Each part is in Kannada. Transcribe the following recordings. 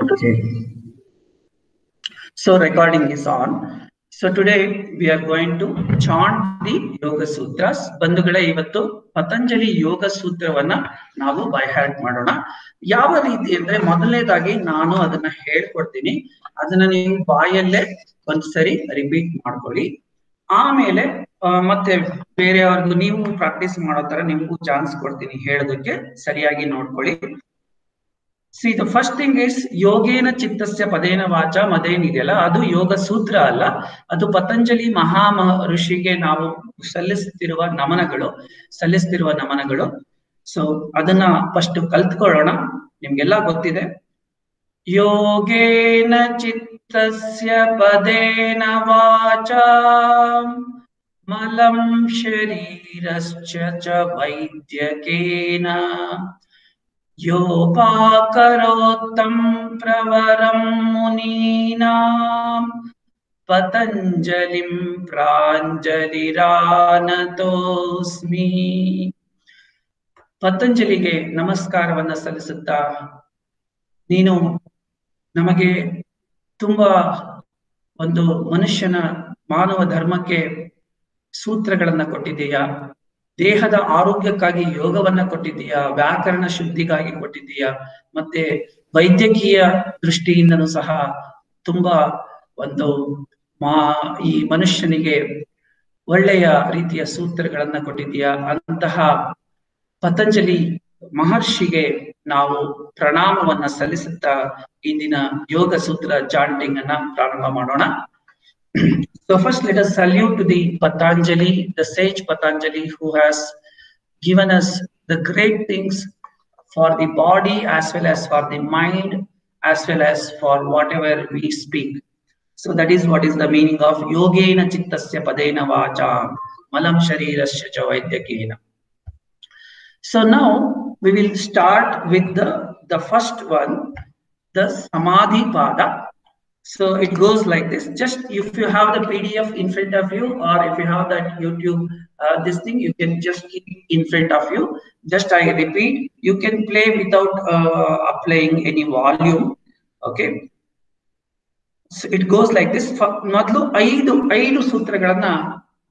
Okay. So recording is on. So today we are going to chant the Yoga Sutras. ಬಂಧುಗಳೇ ಇವತ್ತು ಪತಂಜಲಿ ಯೋಗ ಸೂತ್ರವನ್ನ ನಾವು ಬೈ ಹ್ಯಾರ್ಟ್ ಮಾಡೋಣ. ಯಾವ ರೀತಿ ಅಂದ್ರೆ ಮೊದಲನೇದಾಗಿ ನಾನು ಅದನ್ನ ಹೇಳ್ಕೊಡ್ತೀನಿ. ಅದನ್ನ ನೀವು ಬಾಯಲ್ಲೇ ಒಂದ್ಸರಿ ರಿಪೀಟ್ ಮಾಡ್ಕೊಳ್ಳಿ. ಆಮೇಲೆ ಮತ್ತೆ ಬೇರೆಯವ್ರಿಗೂ ನೀವು ಪ್ರಾಕ್ಟೀಸ್ ಮಾಡೋ ತರ ನಿಮ್ಗೂ ಚಾನ್ಸ್ ಕೊಡ್ತೀನಿ ಹೇಳೋದಕ್ಕೆ, ಸರಿಯಾಗಿ ನೋಡ್ಕೊಳ್ಳಿ. See, the first thing is ಯೋಗೇನ ಚಿತ್ತಸ್ಯ ಪದೇನ ವಾಚ ಮದೇನಿದೆಯಲ್ಲ, ಅದು ಯೋಗ ಸೂತ್ರ ಅಲ್ಲ, ಅದು ಪತಂಜಲಿ ಋಷಿಗೆ ನಾವು ಸಲ್ಲಿಸ್ತಿರುವ ನಮನಗಳು. ಸೊ ಅದನ್ನ ಫಸ್ಟ್ ಕಲ್ತ್ಕೊಳ್ಳೋಣ. ನಿಮ್ಗೆಲ್ಲ ಗೊತ್ತಿದೆ. ಯೋಗೇನ ಚಿತ್ತಸ್ಯ ಪದೇನ ವಾಚ ಮಲಂ ಶರೀರಶ್ಚ ಚ ವೈದ್ಯಕೇನ ಯೋಪಾಕರೋತ್ತಂ ಪ್ರವರಂ ಮುನೀನಾಂ ಪತಂಜಲಿಂ ಪ್ರಾಂಜಲಿರಾನತೋಸ್ಮಿ. ಪತಂಜಲಿಗೆ ನಮಸ್ಕಾರವನ್ನ ಸಲ್ಲಿಸುತ್ತಾ, ನೀನು ನಮಗೆ ತುಂಬಾ ಒಂದು ಮನುಷ್ಯನ ಮಾನವ ಧರ್ಮಕ್ಕೆ ಸೂತ್ರಗಳನ್ನ ಕೊಟ್ಟಿದ್ದೀಯಾ, ದೇಹದ ಆರೋಗ್ಯಕ್ಕಾಗಿ ಯೋಗವನ್ನ ಕೊಟ್ಟಿದ್ದೀಯಾ, ವ್ಯಾಕರಣ ಶುದ್ಧಿಗಾಗಿ ಕೊಟ್ಟಿದ್ದೀಯಾ, ಮತ್ತೆ ವೈದ್ಯಕೀಯ ದೃಷ್ಟಿಯಿಂದನೂ ಸಹ ತುಂಬಾ ಒಂದು ಈ ಮನುಷ್ಯನಿಗೆ ಒಳ್ಳೆಯ ರೀತಿಯ ಸೂತ್ರಗಳನ್ನ ಕೊಟ್ಟಿದ್ದೀಯಾ. ಅಂತಹ ಪತಂಜಲಿ ಮಹರ್ಷಿಗೆ ನಾವು ಪ್ರಣಾಮವನ್ನ ಸಲ್ಲಿಸುತ್ತಾ ಇಂದಿನ ಯೋಗ ಸೂತ್ರ ಚಾಂಟಿಂಗ್ ಅನ್ನ ಪ್ರಾರಂಭ ಮಾಡೋಣ. So first let us salute to the Patanjali, the sage Patanjali, who has given us the great things for the body as well as for the mind as well as for whatever we speak. So that is what is the meaning of yogena chittasya padena vacha malam sharirasya cha vaidyakena. So now we will start with the first one, the Samadhi Pada. So it goes like this. Just if you have the PDF in front of you, or if you have that YouTube this thing, you can just keep in front of you. Just I repeat, you can play without applying any volume. Okay. So it goes like this. ಮೊದಲು ಐದು ಸೂತ್ರಗಳನ್ನ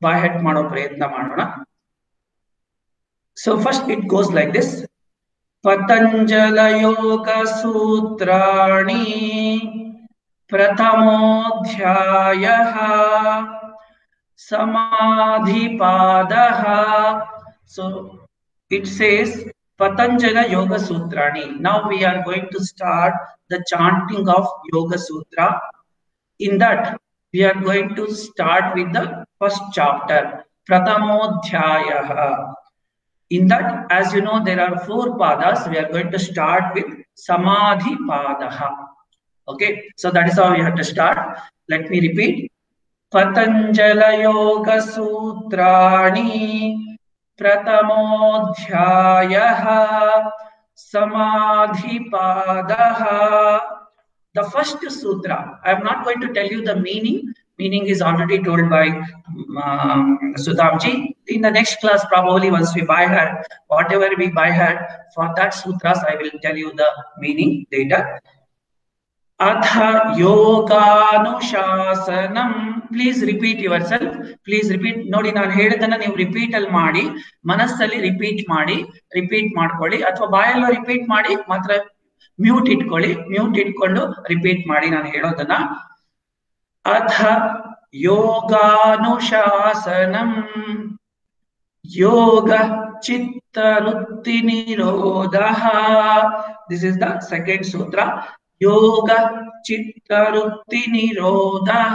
ಬೈ ಹ್ಯಾರ್ಟ್ ಮಾಡೋ ಪ್ರಯತ್ನ ಮಾಡೋಣ. So first it goes like this. Patanjala Yoga Sutrani प्रथमोऽध्यायः समाधिपादः. So it says Patanjala Yoga Sutrani. Now we are going to start the chanting of Yoga Sutra. In that we are going to start with the first chapter, Prathamodhyayah. In that, as you know, there are 4 padas. We are going to start with Samadhi Padaha. Okay, so that is how we have to start. Let me repeat. Patanjala Yoga Sutrani Prathamodhyayah Samadhi Padaha. The first sutra, I am not going to tell you the meaning. Meaning is already told by Sudhamji. In the next class, probably once we by heart, whatever we by heart for that sutras, I will tell you the meaning later. Atha yoganuशासनम. Please repeat yourself. Please repeat. ನೋಡಿ, ನಾನು ಹೇಳಿದ್ದನ್ನ ನೀವು ರಿಪೀಟ್ ಅಲ್ಲಿ ಮಾಡಿ, ಮನಸ್ಸಲ್ಲಿ ರಿಪೀಟ್ ಮಾಡ್ಕೊಳ್ಳಿ, ಅಥವಾ ಬಾಯಲ್ಲೂ ರಿಪೀಟ್ ಮಾಡಿ, ಮಾತ್ರ ಮ್ಯೂಟ್ ಇಟ್ಕೊಂಡು ರಿಪೀಟ್ ಮಾಡಿ ನಾನು ಹೇಳೋದನ್ನ. ಅಥ ಯೋಗಾನುಶಾಸನಂ ಯೋಗ ಚಿತ್ತ ವೃತ್ತಿ ನಿರೋಧಃ. This is the second sutra. ಯೋಗ ಚಿತ್ತ ವೃತ್ತಿ ನಿರೋಧಃ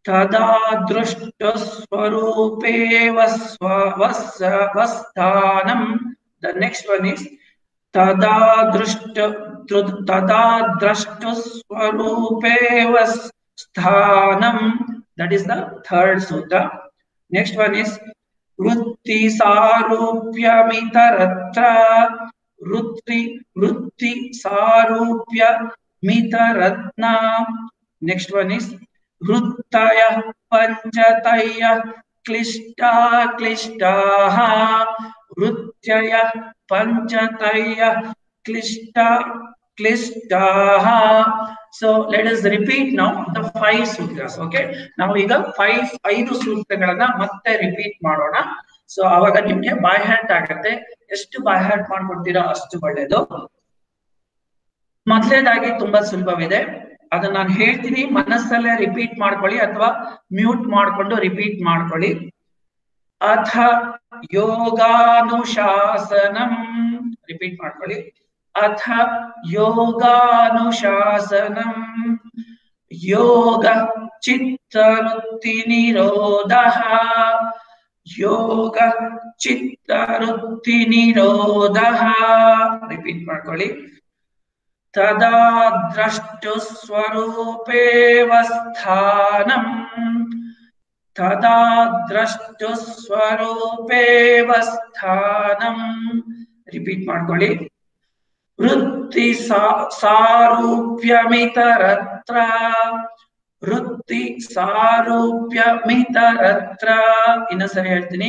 ತದಾ ದೃಷ್ಟ ಸ್ವರೂಪೇ ವಸ್ಥಾನಂ. The next one is ತದಾ ದ್ರಷ್ಟ ಸ್ವರೂಪೇ ಸ್ಥಾನಂ. That is the third sutra. Next one is ವೃತ್ತಿ ಸಾರೂಪ್ಯ ಮಿತರತ್ರ. ವೃತ್ತಿ ಸಾರೂಪ್ಯ ಮಿತರತ್ನ. Next one is ವೃತ್ತಯ ಪಂಚತಯ क्लिष्टाः. So let us repeat now the 5 sutras. Okay, ನಾವು ಈಗ 5 ಸೂತ್ರಗಳನ್ನ ಮತ್ತೆ ರಿಪೀಟ್ ಮಾಡೋಣ. ಸೊ ಅವಾಗ ನಿಮ್ಗೆ ಬೈ ಹ್ಯಾಟ್ ಆಗತ್ತೆ. ಎಷ್ಟು ಬೈ ಹ್ಯಾಟ್ ಮಾಡ್ಕೊಡ್ತೀರಾ ಅಷ್ಟು ಒಳ್ಳೇದು. ಮೊದಲನೇದಾಗಿ ತುಂಬಾ ಸುಲಭವಿದೆ, ಅದನ್ನ ನಾನು ಹೇಳ್ತೀನಿ, ಮನಸ್ಸಲ್ಲೇ ರಿಪೀಟ್ ಮಾಡ್ಕೊಳ್ಳಿ ಅಥವಾ ಮ್ಯೂಟ್ ಮಾಡ್ಕೊಂಡು ರಿಪೀಟ್ ಮಾಡ್ಕೊಳ್ಳಿ. ಅಥ ಯೋಗಾನುಶಾಸನಂ, ರಿಪೀಟ್ ಮಾಡ್ಕೊಳ್ಳಿ. ಅಥ ಯೋಗಾನುಶಾಸನಂ ಯೋಗ ಚಿತ್ತವೃತ್ತಿ ನಿರೋಧಃ. ಯೋಗ ಚಿತ್ತವೃತ್ತಿ ನಿರೋಧಃ. ರಿಪೀಟ್ ಮಾಡ್ಕೊಳ್ಳಿ. ತದಾ ದ್ರಷ್ಟು ಸ್ವರೂಪೇವ ಸ್ಥಾನಂ. ತದಾ ದ್ರಷ್ಟು ಸ್ವರೂಪೇವ ಸ್ಥಾನಂ. ರಿಪೀಟ್ ಮಾಡ್ಕೊಳ್ಳಿ. ವೃತ್ತಿ ಸಾರೂಪ್ಯಮಿತರತ್ರ. ವೃತ್ತಿ ಸಾರೂಪ್ಯಮಿತರತ್ರ. ಇನ್ನೊಂದ್ಸರಿ ಹೇಳ್ತೀನಿ.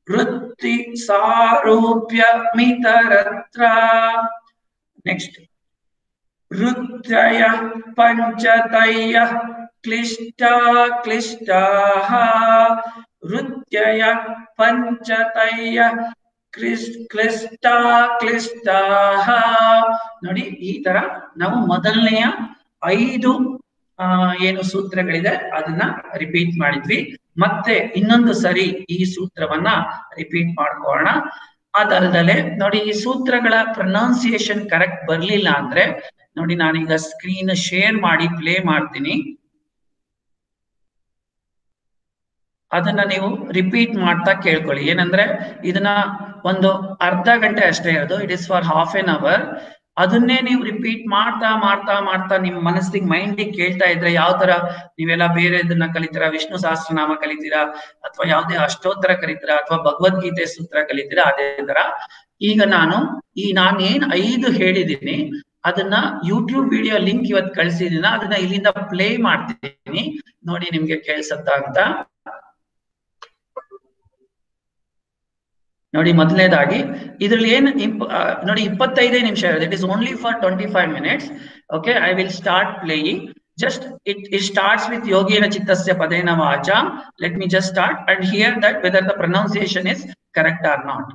ವೃತ್ತಿ ಸಾರೂಪ್ಯಮಿತರತ್ರ. ನೆಕ್ಸ್ಟ್. ವೃತ್ತಯ ಪಂಚತಯ ಕ್ಲಿಷ್ಟಾ ಕ್ಲಿಷ್ಟಾಃ. ವೃತ್ತಯ ಪಂಚತಯ ಕ್ಲಿಷ್ಟಾ ಕ್ಲಿಷ್ಟಾಃ. ನೋಡಿ, ಈ ತರ ನಾವು ಮೊದಲನೆಯ 5 ಏನು ಸೂತ್ರಗಳಿದೆ ಅದನ್ನ ರಿಪೀಟ್ ಮಾಡಿದ್ವಿ. ಮತ್ತೆ ಇನ್ನೊಂದು ಸರಿ ಈ ಸೂತ್ರವನ್ನ ರಿಪೀಟ್ ಮಾಡ್ಕೊಳ್ಳೋಣ. ಅದಲ್ಲದೆ ನೋಡಿ, ಈ ಸೂತ್ರಗಳ ಪ್ರೊನೌನ್ಸಿಯೇಷನ್ ಕರೆಕ್ಟ್ ಬರ್ಲಿಲ್ಲ ಅಂದ್ರೆ ನೋಡಿ, ನಾನೀಗ ಸ್ಕ್ರೀನ್ ಶೇರ್ ಮಾಡಿ ಪ್ಲೇ ಮಾಡ್ತೀನಿ. ಅದನ್ನ ನೀವು ರಿಪೀಟ್ ಮಾಡ್ತಾ ಕೇಳ್ಕೊಳ್ಳಿ. ಏನಂದ್ರೆ ಇದನ್ನ ಒಂದು ಅರ್ಧ ಗಂಟೆ ಅಷ್ಟೇ ಇರೋದು. It is for half an hour. ಅದನ್ನೇ ನೀವು ರಿಪೀಟ್ ಮಾಡ್ತಾ ಮಾಡ್ತಾ ಮಾಡ್ತಾ ನಿಮ್ ಮನಸ್ಸಿಗೆ ಮೈಂಡಿಗೆ ಕೇಳ್ತಾ ಇದ್ರೆ, ಯಾವ ತರ ನೀವೆಲ್ಲ ಬೇರೆ ಇದನ್ನ ಕಲಿತೀರಾ, ವಿಷ್ಣು ಸಹಸ್ರನಾಮ ಕಲಿತೀರಾ ಅಥವಾ ಯಾವುದೇ ಅಷ್ಟೋತ್ತರ ಕಲಿತೀರಾ ಅಥವಾ ಭಗವದ್ಗೀತೆ ಸೂತ್ರ ಕಲಿತೀರಾ, ಅದೇ ತರ ಈಗ ನಾನು ಏನ್ 5 ಹೇಳಿದೀನಿ ಅದನ್ನ ಯೂಟ್ಯೂಬ್ ವಿಡಿಯೋ ಲಿಂಕ್ ಇವತ್ತು ಕಳ್ಸಿದೀನ, ಅದನ್ನ ಇಲ್ಲಿಂದ ಪ್ಲೇ ಮಾಡ್ತೀನಿ. ನೋಡಿ ನಿಮ್ಗೆ ಕೇಳಿಸತ್ತಾ ಅಂತ. ನೋಡಿ, ಮೊದಲನೇದಾಗಿ ಇದ್ರಲ್ಲಿ ಏನು ನೋಡಿ 25 ನಿಮಿಷ ಇರೋದು. It is only for 25 minutes. Okay, I will start playing. Just it starts with yogena chittasya padena vacha. Let me just start and hear that whether the pronunciation is correct or not.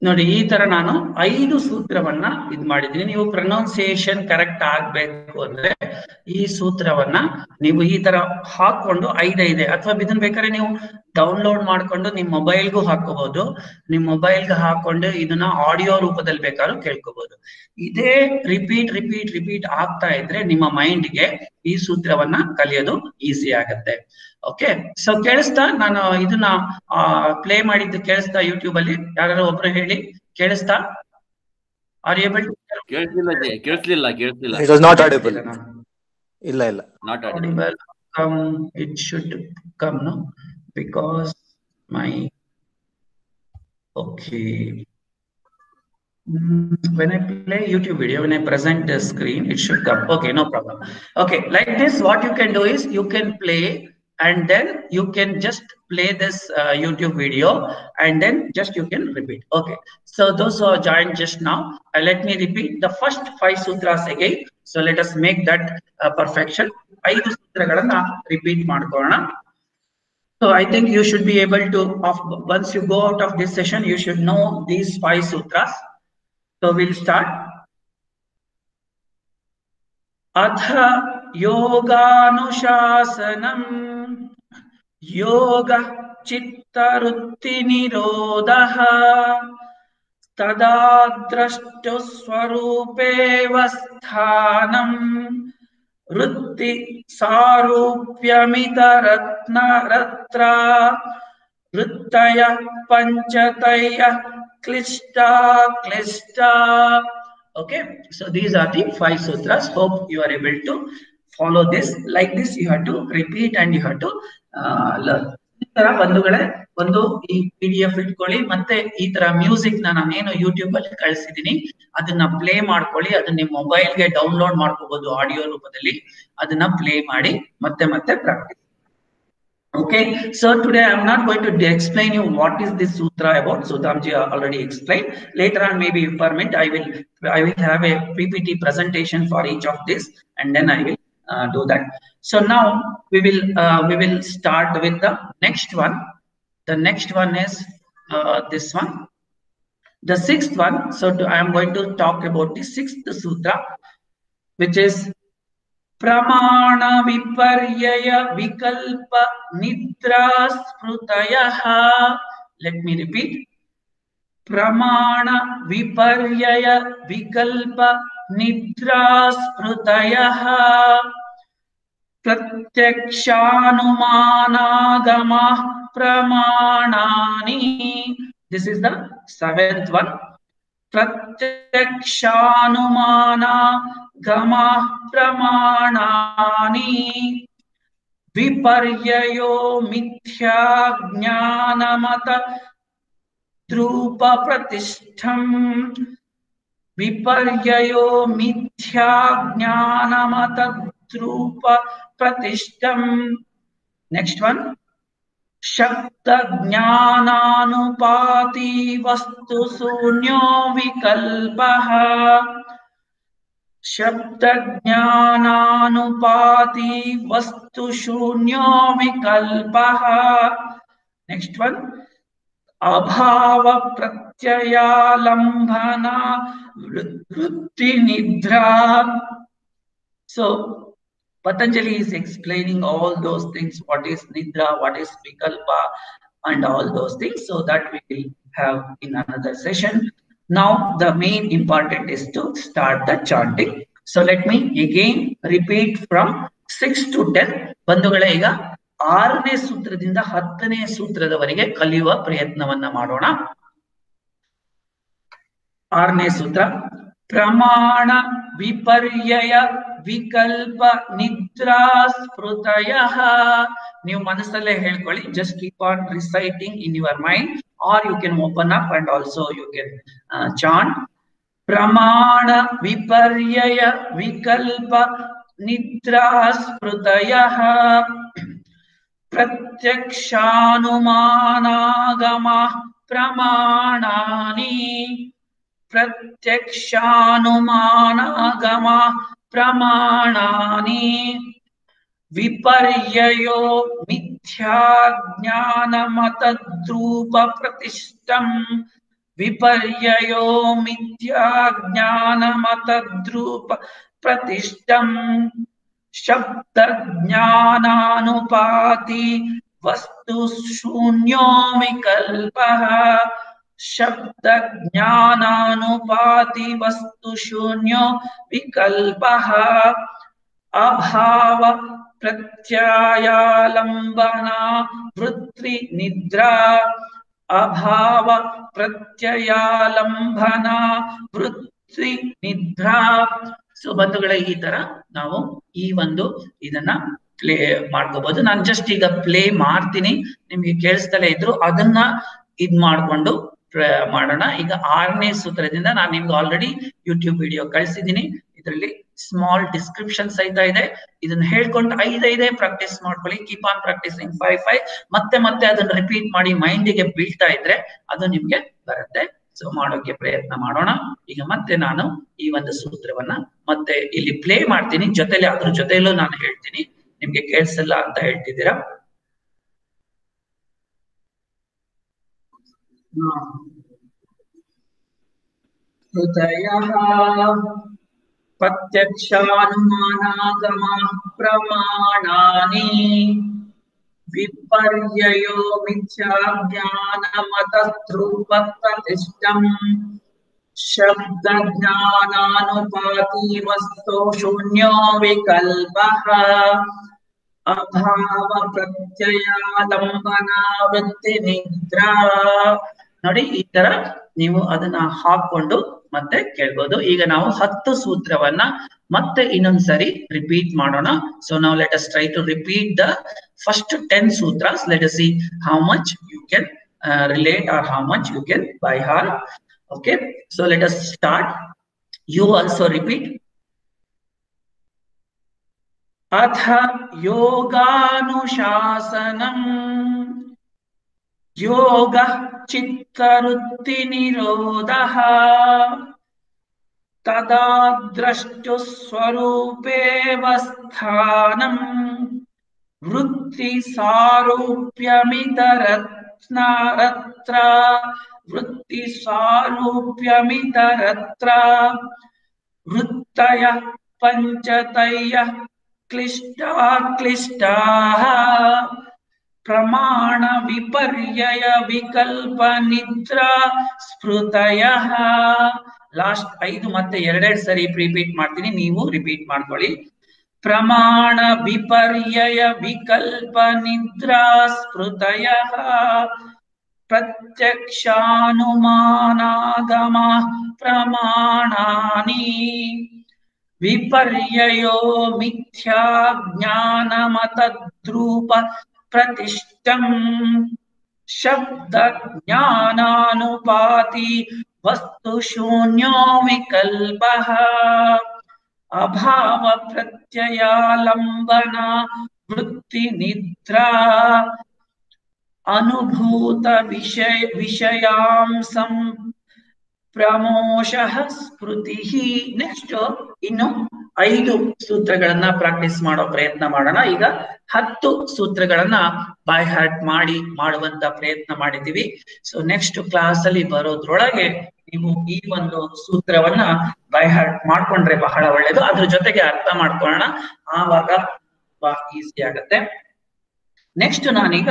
ನೋಡಿ, ಈ ತರ ನಾನು 5 ಸೂತ್ರವನ್ನ ಇದ್ ಮಾಡಿದೀನಿ. ನೀವು ಪ್ರೊನೌನ್ಸಿಯೇಷನ್ ಕರೆಕ್ಟ್ ಆಗ್ಬೇಕು ಅಂದ್ರೆ ಈ ಸೂತ್ರವನ್ನ ನೀವು ಈ ತರ ಹಾಕೊಂಡು 5 ಅಥವಾ ಇದನ್ನ ಬೇಕಾದ್ರೆ ನೀವು ಡೌನ್ಲೋಡ್ ಮಾಡ್ಕೊಂಡು ನಿಮ್ ಮೊಬೈಲ್ಗೂ ಹಾಕೋಬಹುದು. ನಿಮ್ ಮೊಬೈಲ್ಗೆ ಹಾಕೊಂಡು ಇದನ್ನ ಆಡಿಯೋ ರೂಪದಲ್ಲಿ ಬೇಕಾದ್ರೂ ಕೇಳ್ಕೋಬಹುದು. ಇದೇ ರಿಪೀಟ್ ಆಗ್ತಾ ಇದ್ರೆ ನಿಮ್ಮ ಮೈಂಡ್ಗೆ ಈ ಸೂತ್ರವನ್ನ ಕಲಿಯೋದು ಈಸಿ ಆಗತ್ತೆ. ಓಕೆ, ಸೊ ಕೇಳಿಸ್ತಾ? ನಾನು ಇದನ್ನ ಪ್ಲೇ ಮಾಡಿದ್ದು ಕೇಳಿಸ್ತಾ? ಯೂಟ್ಯೂಬ್ ಅಲ್ಲಿ ಯಾರು ಒಬ್ರು ಹೇಳಿ, ಕೇಳಿಸ್ತಾ? Are able to? ಕೇಳಿಸ್ಲಿಲ್ಲ. It was not audible. ಇಲ್ಲ not audible. It should come, no, because my okay, when I play YouTube video, when I present the screen, it should come. Okay, no problem. Okay, like this, what you can do is you can play and then you can just play this YouTube video and then just you can repeat. Okay, so those who are joined just now, let me repeat the first 5 sutras again. So let us make that perfection. 5 ಸೂತ್ರಗಳನ್ನ repeat ಮಾಡ್ಕೊಳ್ಳೋಣ. So I think you should be able to, once you go out of this session, you should know these 5 sutras. So we'll start. Atha yoganuशासनम् yoga chittarutti nirodhah तदा द्रष्टु स्वरूपेव स्थानं वृत्ति सारूप्यमितरत्नरत्रा वृत्तय पंचतय क्लिष्टा क्लिष्टा. Okay, so these are the 5 sutras. Hope you are able to follow this. Like this you have to repeat and you have to learn. ಈ ತರ ಬಂಧುಗಳೇ ಒಂದು ಈ PDF ಇಟ್ಕೊಳ್ಳಿ, ಮತ್ತೆ ಈ ತರ ಮ್ಯೂಸಿಕ್ ನಾನೇನು ಯೂಟ್ಯೂಬ್ ಅಲ್ಲಿ ಕಳಿಸಿದೀನಿ ಅದನ್ನ ಪ್ಲೇ ಮಾಡ್ಕೊಳ್ಳಿ. ಅದನ್ನ ನಿಮ್ಮ ಮೊಬೈಲ್ ಗೆ ಡೌನ್ಲೋಡ್ ಮಾಡ್ಕೋಬಹುದು ಆಡಿಯೋ ರೂಪದಲ್ಲಿ. ಅದನ್ನ ಪ್ಲೇ ಮಾಡಿ ಮತ್ತೆ ಮತ್ತೆ practice. Okay, so today I am not going to explain you what is this sutra about. Sudhamji already explained. Later on, maybe if permit, I will have a PPT presentation for each of this, and then I will do that. So now we will start with the next one. The next one is this one, the 6th one. So I am going to talk about the 6th sutra, which is Pramana viparyaya vikalpa nidra sprutayah. Let me repeat. Pramana viparyaya vikalpa nidra sprutayah pratyakshanumana pramanani. This is the 7th one. Pratyakshanumana gama pramanani viparyayo mithya jnanamata drupa pratishtham viparyayo mithya jnanamata drupa pratishtham. Next one. Shabda jnananupati vastu sunyo vikalpah. Shabda jnananupati vastu shunyo vikalpah. Next one. Abhava pratyayalambhana vritti nidra. So Patanjali is explaining all those things, what is nidra, what is vikalpa, and all those things, so that we will have in another session. Now the main important is to start the chanting. So let me again repeat from 6 to 10. ಬಂಧುಗಳೇ, ಈಗ 6ನೇ ಸೂತ್ರದಿಂದ 10ನೇ ಸೂತ್ರದವರೆಗೆ ಕಲಿಯುವ ಪ್ರಯತ್ನವನ್ನ ಮಾಡೋಣ. 6ನೇ ಸೂತ್ರ. ಪ್ರಮಾಣ ವಿಪರ್ಯಯ ವಿಕಲ್ಪ ನಿದ್ರಾ ಸ್ಮೃತಯಃ. ನೀವು ಮನಸ್ಸಲ್ಲೇ ಹೇಳ್ಕೊಳ್ಳಿ. Just keep on reciting in your mind, or you can open up and also you can chant. ಪ್ರಮಾಣ ವಿಪರ್ಯಯ ವಿಕಲ್ಪ ನಿದ್ರಾ ಸ್ಮೃತಯಃ ಪ್ರತ್ಯಕ್ಷಾನುಮಾನಾಗಮ ಪ್ರಮಾಣಾನಿ. ಪ್ರತ್ಯಕ್ಷಾನುಮಾನಾಗಮ ಪ್ರಮಾಣಾನಿ ವಿಪರ್ಯಯೋ ಮಿಥ್ಯಾ ಜ್ಞಾನಮತದ್ರೂಪ ಪ್ರತಿಷ್ಠಂ. ವಿಪರ್ಯಯೋ ಮಿಥ್ಯಾ ಜ್ಞಾನಮತದ್ರೂಪ ಪ್ರತಿಷ್ಠಂ. ಶಬ್ದ ಜ್ಞಾನಾನುಪಾತಿ ವಸ್ತು ಶೂನ್ಯೋ ವಿಕಲ್ಪಃ. ಶಬ್ದ ಜ್ಞಾನಾನುಪಾತಿ ವಸ್ತು ಶೂನ್ಯೋ ವಿಕಲ್ಪಃ. ಅಭಾವ ಪ್ರತ್ಯಯಾಲಂಬನ ವೃತ್ತಿ ನಿದ್ರಾ. ಅಭಾವ ಪ್ರತ್ಯಯಾಲಂಬನ ವೃತ್ತಿ ನಿದ್ರಾ. ಸೊ ಬಂಧುಗಳೇ, ಈ ತರ ನಾವು ಈ ಒಂದು ಇದನ್ನ ಪ್ಲೇ ಮಾಡ್ಕೋಬಹುದು. ನಾನು ಜಸ್ಟ್ ಈಗ ಪ್ಲೇ ಮಾಡ್ತೀನಿ, ನಿಮ್ಗೆ ಕೇಳಿಸ್ತಲೇ ಇದ್ರು ಅದನ್ನ ಇದ್ ಮಾಡ್ಕೊಂಡು ಮಾಡೋಣ. ಈಗ 6ನೇ ಸೂತ್ರದಿಂದ ನಾನು ನಿಮ್ಗೆ ಆಲ್ರೆಡಿ ಯೂಟ್ಯೂಬ್ ವಿಡಿಯೋ ಕಳಿಸಿದ್ದೀನಿ. ಇದರಲ್ಲಿ ಸ್ಮಾಲ್ ಡಿಸ್ಕ್ರಿಪ್ಷನ್ ಸಹಿತ ಇದೆ. ಇದನ್ನ ಹೇಳ್ಕೊಂಡು 5 ಪ್ರಾಕ್ಟೀಸ್ ಮಾಡ್ಕೊಳ್ಳಿ. ಕೀಪ್ ಆನ್ ಪ್ರಾಕ್ಟೀಸಿಂಗ್ 5 ಮತ್ತೆ ಮತ್ತೆ ಅದನ್ನ ರಿಪೀಟ್ ಮಾಡಿ ಮೈಂಡಿಗೆ ಬೀಳ್ತಾ ಇದ್ರೆ ಅದು ನಿಮ್ಗೆ ಬರುತ್ತೆ. ಸೊ ಮಾಡೋಕೆ ಪ್ರಯತ್ನ ಮಾಡೋಣ. ಈಗ ಮತ್ತೆ ನಾನು ಈ ಒಂದು ಸೂತ್ರವನ್ನ ಮತ್ತೆ ಇಲ್ಲಿ ಪ್ಲೇ ಮಾಡ್ತೀನಿ, ಜೊತೆಲಿ ಅದ್ರ ಜೊತೆಲೂ ನಾನು ಹೇಳ್ತೀನಿ. ನಿಮ್ಗೆ ಕೇಳಿಸಲ್ಲ ಅಂತ ಹೇಳ್ತಿದ್ದೀರಾ. हृदयः प्रत्यक्षानुमानागमः प्रमाणानि विपर्ययो मिथ्याज्ञानमतध्रुवप्रतिष्ठम् शब्दज्ञानानुपाती वस्तु शून्यो विकल्पः ಅಭಾವ ಪ್ರತ್ಯಯಾಲಂಬನ ವೃತ್ತಿ ನಿದ್ರಾ. ನೋಡಿ, ಈ ತರ ನೀವು ಅದನ್ನ ಹಾಕೊಂಡು ಮತ್ತೆ ಕೇಳ್ಬೋದು. ಈಗ ನಾವು 10 ಸೂತ್ರವನ್ನ ಮತ್ತೆ ಇನ್ನೊಂದ್ಸರಿ ರಿಪೀಟ್ ಮಾಡೋಣ. ಸೊ ನಾವು let us try to repeat the first 10 sutras. Let us see how much you can relate or how much you can by heart. Okay, so let us start. You also repeat. अथ योगानुशासनम् योगः चित्तवृत्तिनिरोधः तदा द्रष्टुस्वरूपेव स्थानम् वृत्तिसारूप्यमितरत्र वृत्तयः पञ्चतयः क्लिष्टाः प्रमाण विपर्यय विकल्प निद्रा स्मृतयः. ಲಾಸ್ಟ್ 5 ಮತ್ತೆ 2 ಸರಿ ರಿಪೀಟ್ ಮಾಡ್ತೀನಿ, ನೀವು ರಿಪೀಟ್ ಮಾಡ್ಕೊಳ್ಳಿ. ಪ್ರಮಾಣ ವಿಪರ್ಯಯ ವಿಕಲ್ಪ ನಿದ್ರಾ ಸ್ಮೃತಯಃ ಪ್ರತ್ಯಕ್ಷಾನುಮಾನಾಗಮ ಪ್ರಮಾಣಾನಿ ವಿಪರ್ಯಯೋ ಮಿಥ್ಯಾ ಜ್ಞಾನಮತದ್ರೂಪ ಪ್ರತಿಷ್ಠಂ ಶಬ್ದ ಜ್ಞಾನಾನುಪಾತಿ ವಸ್ತು ಶೂನ್ಯೋ ವಿಕಲ್ಪಃ ಅಭಾವ ಪ್ರತ್ಯಯಾಲಂಬನ ವೃತ್ತಿ ನಿದ್ರಾ ಅನುಭೂತ ವಿಷಯಾಂಸಂ ಪ್ರಮೋಷಃ ಸ್ಮೃತಿ. ನೆಕ್ಸ್ಟ್ ಇನ್ನು 5 ಸೂತ್ರಗಳನ್ನ ಪ್ರಾಕ್ಟೀಸ್ ಮಾಡೋ ಪ್ರಯತ್ನ ಮಾಡೋಣ. ಈಗ 10 ಸೂತ್ರಗಳನ್ನ ಬೈ ಹಾರ್ಟ್ ಮಾಡುವಂತ ಪ್ರಯತ್ನ ಮಾಡಿದೀವಿ. ಸೊ ನೆಕ್ಸ್ಟ್ ಕ್ಲಾಸ್ ಅಲ್ಲಿ ಬರೋದ್ರೊಳಗೆ ನೀವು ಈ ಒಂದು ಸೂತ್ರವನ್ನ ಬೈ ಹಾರ್ಟ್ ಮಾಡ್ಕೊಂಡ್ರೆ ಬಹಳ ಒಳ್ಳೇದು. ಅದ್ರ ಜೊತೆಗೆ ಅರ್ಥ ಮಾಡ್ಕೊಳ್ಳೋಣ, ಆವಾಗ ಈಸಿ ಆಗತ್ತೆ. ನೆಕ್ಸ್ಟ್ ನಾನೀಗ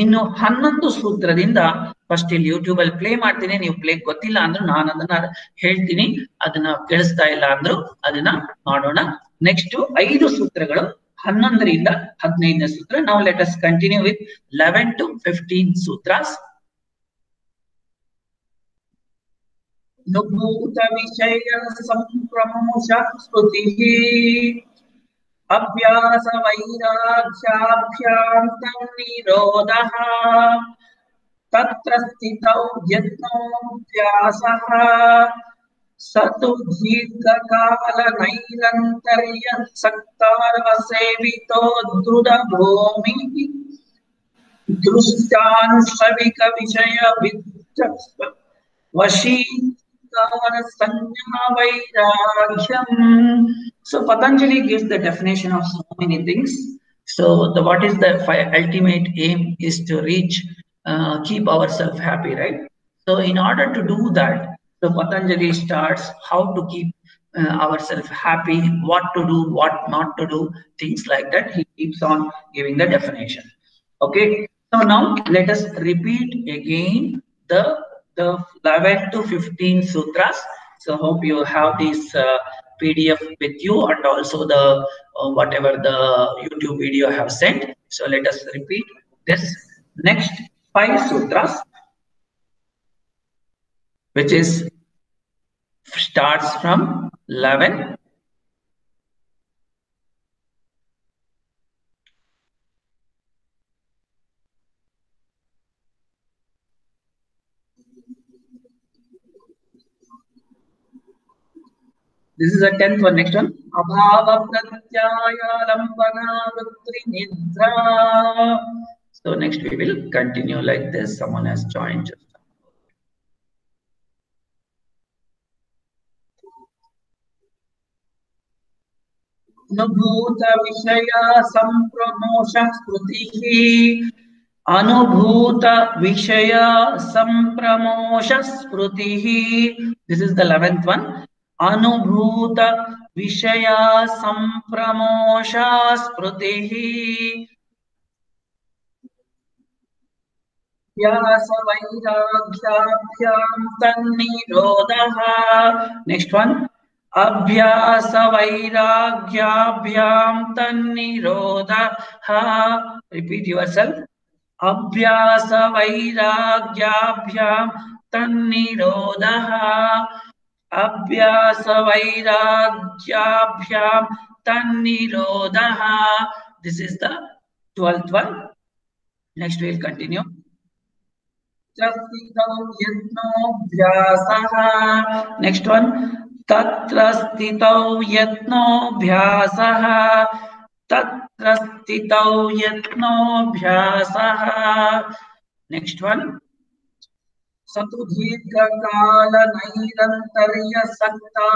ಇನ್ನು 11 ಸೂತ್ರದಿಂದ ಫಸ್ಟ್ ಇಲ್ಲಿ ಯೂಟ್ಯೂಬ್ ಅಲ್ಲಿ ಪ್ಲೇ ಮಾಡ್ತೀನಿ. ನೀವು ಪ್ಲೇ ಗೊತ್ತಿಲ್ಲ ಅಂದ್ರೂ ನಾನು ಅದನ್ನ ಹೇಳ್ತೀನಿ, ಅದನ್ನ ಕೇಳಿಸ್ತಾ ಇಲ್ಲ ಅಂದ್ರು ಅದನ್ನ ಮಾಡೋಣ. ನೆಕ್ಸ್ಟ್ 5 ಸೂತ್ರಗಳು 11ರಿಂದ 15ನೇ ಸೂತ್ರ. ನಾವು let us continue with 11 to 15 sutras. ನುಭೂತ ವಿಷಯ ಸಂಪ್ರಮೋಷ ಸ್ಮೃತಿ ಅಭ್ಯಾಸ ವೈರಾಗ್ಯಾಭ್ಯಾಂ ತನ್ನಿರೋಧಃ ತತ್ರ ಸ್ಥಿತೌ ಯತ್ನೋऽಭ್ಯಾಸಃ ಸತು ದೀರ್ಘಕಾಲ ನೈರಂತರ್ಯ ಸಕ್ತಾರ ಸೇವಿತೋ ದೃಢ ಭೂಮಿ ದೃಷ್ಟಾಂಶವಿಕ ವಿಷಯ ವಶೀಕಾರ ಸಂಜ್ಞಾ ವೈರಾಗ್ಯಂ. So Patanjali gives the definition of so many things. So what is the ultimate aim is to reach, keep ourselves happy, right? So in order to do that, so Patanjali starts how to keep ourselves happy, what to do, what not to do, things like that. He keeps on giving the definition. Okay. So now let us repeat again the 11 to 15 sutras. So hope you have this PDF with you and also the whatever the YouTube video I have sent. So let us repeat this next 5 sutras, which is starts from 11. This is a 10th one. Next one. Abhava pratyayalambana vritri nidra. So next we will continue like this. Someone has joined. Nubhuta vishaya sampromosha sprutihi अनुभूत विषय संप्रमोष स्मृतिः. This is the 11th one. अनुभूत विषय संप्रमोष स्मृतिः. अभ्यास वैराग्याभ्यां तन्निरोधः. Next one. अभ्यास वैराग्याभ्यां तन्निरोधः. Repeat yourself. अभ्यास वैराग्याभ्यां तन्निरोधः. अभ्यास वैराग्याभ्यां तन्निरोधः. This is the 12th one. Next we will continue. Next one. तत्र स्थितौ यत्नोऽभ्यासः. तत्र स्थितौ यत्नोऽभ्यासः. Next one. सतु दीर्घकाल नैरन्तर्यसक्ता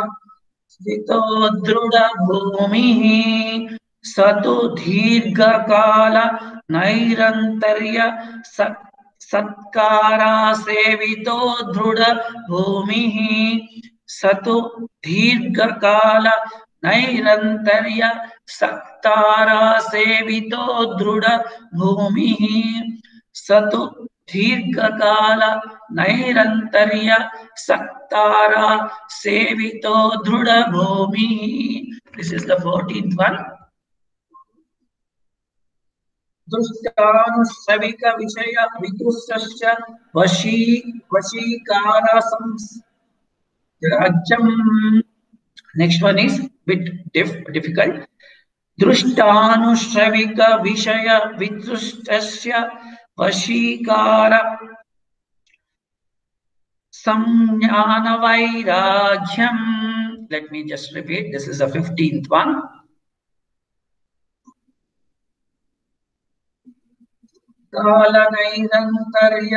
स्थितो दृढभूमिः. सतु दीर्घकाल नैरन्तर्य सत्कारा सेवितो दृढभूमिः. सतु दीर्घकाल नैरन्तर्य सक्तारा सेवितो दृढभूमिः. सतु दीर्घकाल नैरन्तर्य सक्तारा सेवितो दृढभूमिः. This is the 14th one. दृष्टानुश्रविक विषय विदुषश्च वशीकार संस्राज्यम्. Next one is bit difficult. दृष्टानुश्रविक विषय विदुषश्च वशीकार संज्ञान वैराग्यम्. Let me just repeat. This is the 15th one. काल नैरन्तर्य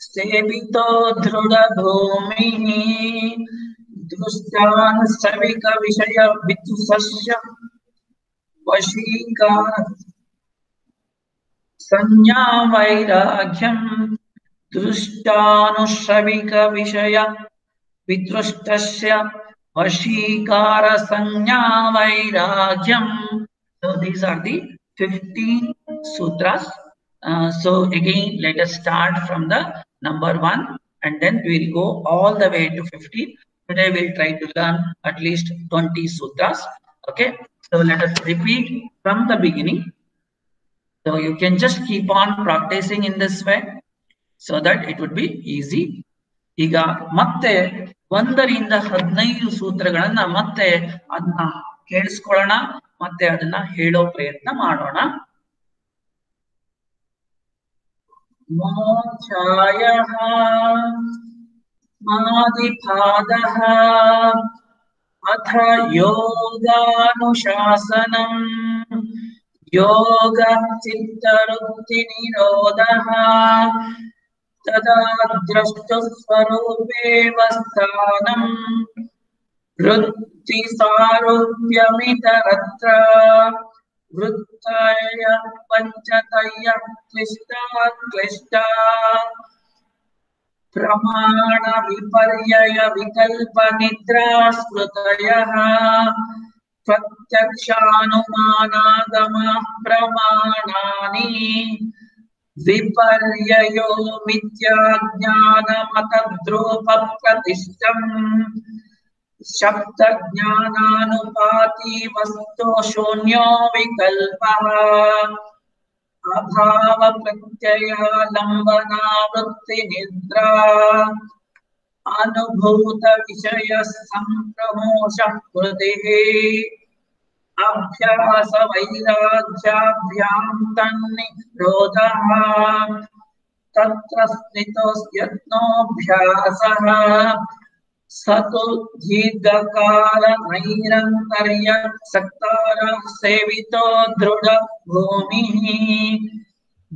सेवितो दृढभूमिः. दृष्टानुश्रविक विषय विदुषश्च वशीकार संज्ञा वैराग्यम्. दृष्टानुश्रविक विषय विदृष्टस्य वशीकार संज्ञा वैराग्यम्. So these are the 15 sutras. So again, let us start from the number 1 and then we will go all the way to 15. Today we will try to learn at least 20 sutras. Okay, so let us repeat from the beginning. So you can just keep on practicing in this way so that it would be easy. ಈಗ ಮತ್ತೆ 1ರಿಂದ 15 ಸೂತ್ರಗಳನ್ನ ಮತ್ತೆ ಅದನ್ನ ಕೇಳಿಸ್ಕೊಳ್ಳೋಣ, ಮತ್ತೆ ಅದನ್ನ ಹೇಳೋ ಪ್ರಯತ್ನ ಮಾಡೋಣ. ಮೋಕ್ಷಾಯಃ ಮಾದಿಪಾದಃ ಅಥ ಯೋಗಾನುಶಾಸನಂ ಯೋಗ ಚಿತ್ತವೃತ್ತಿ ನಿರೋಧಃ ತದಾ ದ್ರಷ್ಟುಸ್ವರೂಪೇವ ಸ್ಥಾನಂ ವೃತ್ತಿ ಸಾರೂಪ್ಯಮಿತರತ್ರ ವೃತ್ತಯ ಪಂಚತಯ ಕ್ಲಿಷ್ಟ ಪ್ರಮಾಣ ವಿಪರ್ಯಯ ವಿಕಲ್ಪ ನಿದ್ರಾ ಸ್ಮೃತಯಃ ಪ್ರತ್ಯಕ್ಷಾನುಮಾನಾಗಮ ಪ್ರಮಾಣಾನಿ ವಿಪರ್ಯಯೋ ಮಿಥ್ಯಾಜ್ಞಾನಮತದ್ರೂಪ ಪ್ರತಿಷ್ಠಂ ಶಬ್ದ ಜ್ಞಾನಾನುಪಾತಿ ವಸ್ತು ಶೂನ್ಯೋ ವಿಕಲ್ಪಃ ಅಭಾವ ಪ್ರತ್ಯಯ ಲಂಬನಾ ವೃತ್ತಿ ನಿದ್ರಾ ಅನುಭೂತ ವಿಷಯ ಸಂಪ್ರಮೋಷ ಕೃತಿಃ ಅಭ್ಯಾಸ ವೈರಾಗ್ಯಾಭ್ಯಾಂ ತನ್ನಿರೋಧಃ ತತ್ರ ಸ್ಥಿತೋ ಯತ್ನೋಭ್ಯಾಸಃ ಸತು ದೀರ್ಘಕಾಲ ನೈರಂತರ್ಯ ಸಕ್ತಾರ ಸೇವಿತೋ ದೃಢ ಭೂಮಿಃ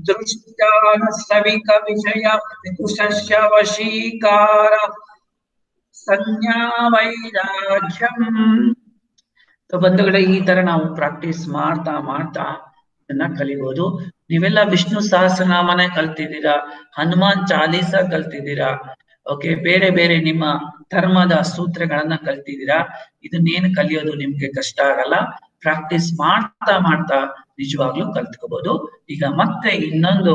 ದೃಷ್ಟಾನುಶ್ರವಿಕ ವಿಷಯ ವಿದುಷಸ್ಯ ವಶೀಕಾರ ಸಂಜ್ಞಾ ವೈರಾಗ್ಯಂ. ಬಂಧುಗಳೇ, ಈ ತರ ನಾವು ಪ್ರಾಕ್ಟೀಸ್ ಮಾಡ್ತಾ ಇದನ್ನ ಕಲಿಬಹುದು. ನೀವೆಲ್ಲ ವಿಷ್ಣು ಸಹಸ್ರನಾಮನೇ ಕಲ್ತಿದ್ದೀರಾ, ಹನುಮಾನ್ ಚಾಲೀಸ ಕಲ್ತಿದ್ದೀರಾ, ಓಕೆ, ಬೇರೆ ಬೇರೆ ನಿಮ್ಮ ಧರ್ಮದ ಸೂತ್ರಗಳನ್ನ ಕಲ್ತಿದ್ದೀರಾ. ಇದನ್ನೇನು ಕಲಿಯೋದು ನಿಮ್ಗೆ ಕಷ್ಟ ಆಗಲ್ಲ, ಪ್ರಾಕ್ಟೀಸ್ ಮಾಡ್ತಾ ಮಾಡ್ತಾ ನಿಜವಾಗ್ಲೂ ಕಲ್ತ್ಕೋಬಹುದು. ಈಗ ಮತ್ತೆ ಇನ್ನೊಂದು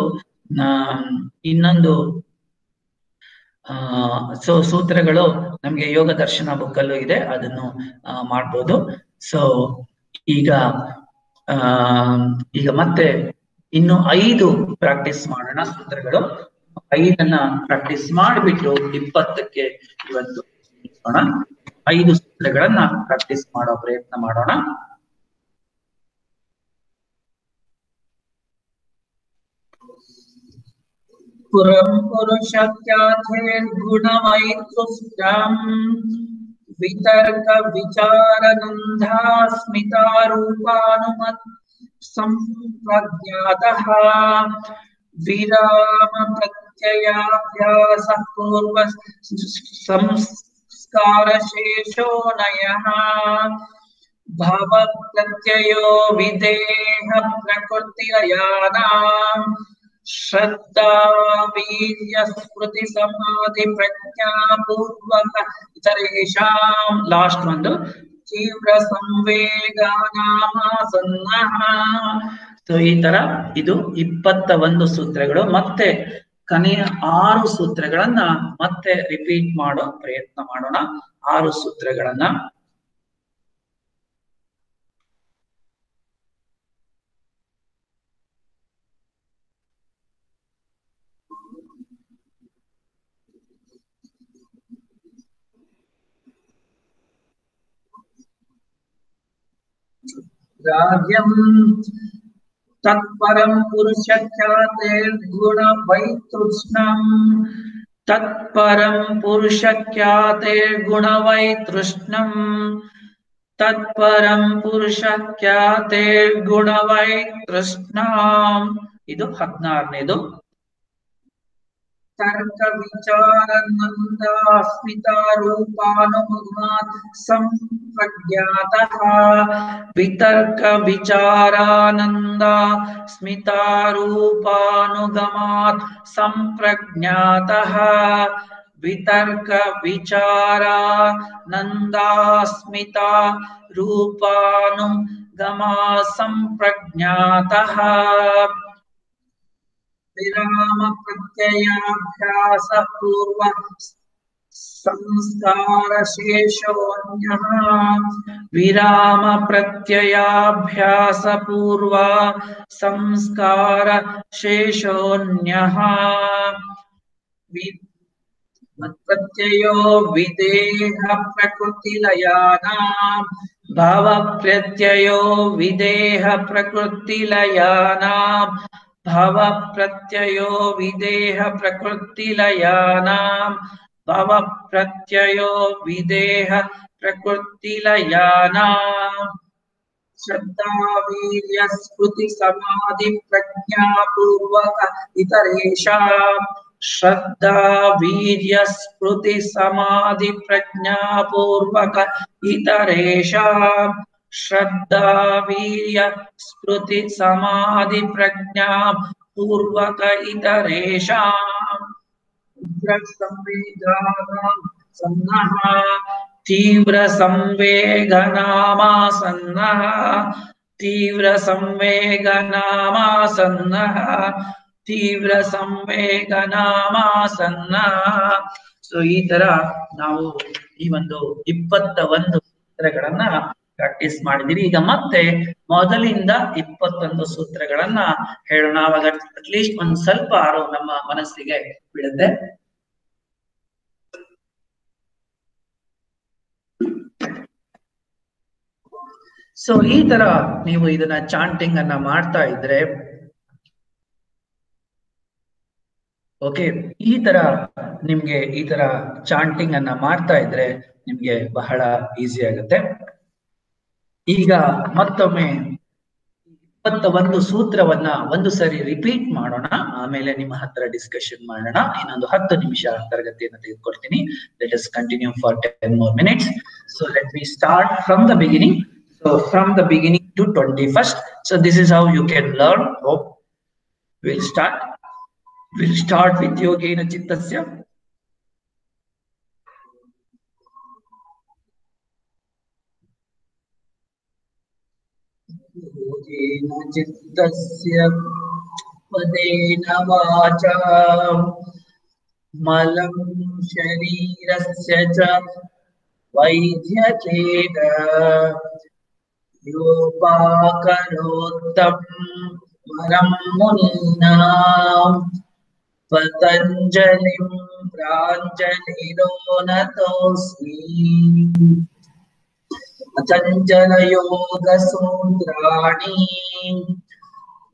ಸೂತ್ರಗಳು ನಮ್ಗೆ ಯೋಗ ದರ್ಶನ ಬುಕ್ ಅಲ್ಲೂ ಇದೆ, ಅದನ್ನು ಮಾಡ್ಬೋದು. ಸೊ ಈಗ ಮತ್ತೆ ಇನ್ನು 5 ಪ್ರಾಕ್ಟೀಸ್ ಮಾಡೋಣ ಸೂತ್ರಗಳು. 5 ಪ್ರಾಕ್ಟೀಸ್ ಮಾಡಿಬಿಟ್ಟು 20ಕ್ಕೆ ಇವತ್ತು 5 ಸೂತ್ರಗಳನ್ನ ಪ್ರಾಕ್ಟೀಸ್ ಮಾಡೋ ಪ್ರಯತ್ನ ಮಾಡೋಣ. पुरं पुरुषत्याथेर्गुणमैत्रुष्टं वितर्क विचारनन्दास्मितारूपानुमत् संप्रज्ञातः विराम प्रत्ययाभ्यासः पूर्व संस्कारशेषो नयः भाव प्रत्ययो विदेह प्रकृतिलयानां श्रद्धा वीर्य स्मृति समाधि प्रज्ञा पूर्वक इतरेषां लास्ट ಒಂದು ತೀವ್ರ ಸಂವೇಗಾನಾಮಾಸನ್ನಃ. ಸೊ ಈ ತರ ಇದು 21 ಸೂತ್ರಗಳು. ಮತ್ತೆ ಕೊನೆಯ 6 ಸೂತ್ರಗಳನ್ನ ಮತ್ತೆ ರಿಪೀಟ್ ಮಾಡೋ ಪ್ರಯತ್ನ ಮಾಡೋಣ. 6 ಸೂತ್ರಗಳನ್ನ राज्यं तत्परं पुरुषख्यातेर्गुणवैतृष्णं तत्परं पुरुषख्यातेर्गुणवैतृष्णं तत्परं पुरुषख्यातेर्गुणवैतृष्णं. ಇದು 16ನೇದು. तर्क विचारानन्दास्मितारूपानुगमात् संप्रज्ञातः वितर्क विचारानन्दास्मितारूपानुगमात् संप्रज्ञातः वितर्क विचारानन्दास्मितारूपानुगमात् संप्रज्ञातः विराम प्रत्ययाभ्यास पूर्व संस्कार शेषोऽन्यः विराम प्रत्ययाभ्यास पूर्व संस्कार शेषोऽन्यः प्रत्ययो विदेह प्रकृतिलयानां भाव प्रत्ययो विदेह प्रकृतिलयानां भाव प्रत्ययो विदेह प्रकृतिलयानां भाव प्रत्ययो विदेह प्रकृतिलयानां श्रद्धा वीर्य स्मृति समाधि प्रज्ञा पूर्वक इतरेषां श्रद्धा वीर्य स्मृति समाधि प्रज्ञा पूर्वक इतरेषां श्रद्धा वीर्य स्मृति समाधि प्रज्ञा पूर्वक इतरेषां तीव्र संवेगनामासन्नः तीव्र संवेगनामासन्नः तीव्र संवेगनामासन्नः. ಸೊ ಈ ತರ ನಾವು ಈ ಒಂದು 21 ಸೂತ್ರಗಳನ್ನ ಪ್ರಾಕ್ಟೀಸ್ ಮಾಡಿದೀವಿ. ಈಗ ಮತ್ತೆ ಮೊದಲಿಂದ 21 ಸೂತ್ರಗಳನ್ನ ಹೇಳೋಣ. ಅವಾಗ ಅಟ್ಲೀಸ್ಟ್ ಒಂದ್ ಸ್ವಲ್ಪ ನಮ್ಮ ಮನಸ್ಸಿಗೆ ಬೀಳುತ್ತೆ. ಸೊ ಈ ತರ ನೀವು ಇದನ್ನ ಚಾಂಟಿಂಗ್ ಅನ್ನ ಮಾಡ್ತಾ ಇದ್ರೆ, ಓಕೆ, ಈ ತರ ನಿಮ್ಗೆ ಈ ತರ ಚಾಂಟಿಂಗ್ ಅನ್ನ ಮಾಡ್ತಾ ಇದ್ರೆ ನಿಮ್ಗೆ ಬಹಳ ಈಸಿ ಆಗುತ್ತೆ. ಈಗ ಮತ್ತೊಮ್ಮೆ 21 ಸೂತ್ರವನ್ನ ಒಂದು ಸರಿ ರಿಪೀಟ್ ಮಾಡೋಣ, ಆಮೇಲೆ ನಿಮ್ಮ ಹತ್ರ ಡಿಸ್ಕಷನ್ ಮಾಡೋಣ. ಇನ್ನೊಂದು 10 ನಿಮಿಷ ತರಗತಿಯನ್ನು ತೆಗೆದುಕೊಳ್ತೀನಿ. Let us continue for 10 more minutes. So let me start from the beginning. So from the beginning to 21st. So this is how you can learn. Hope We'll start with Yogena Chittasya. Yogena Chittasya Padena Vacha Malam Sharirasya Cha Vaidhyakena Yopakarottam Maram Muninam Patanjalim Pranjaliro Natosmi Patanjala Yoga Sutrani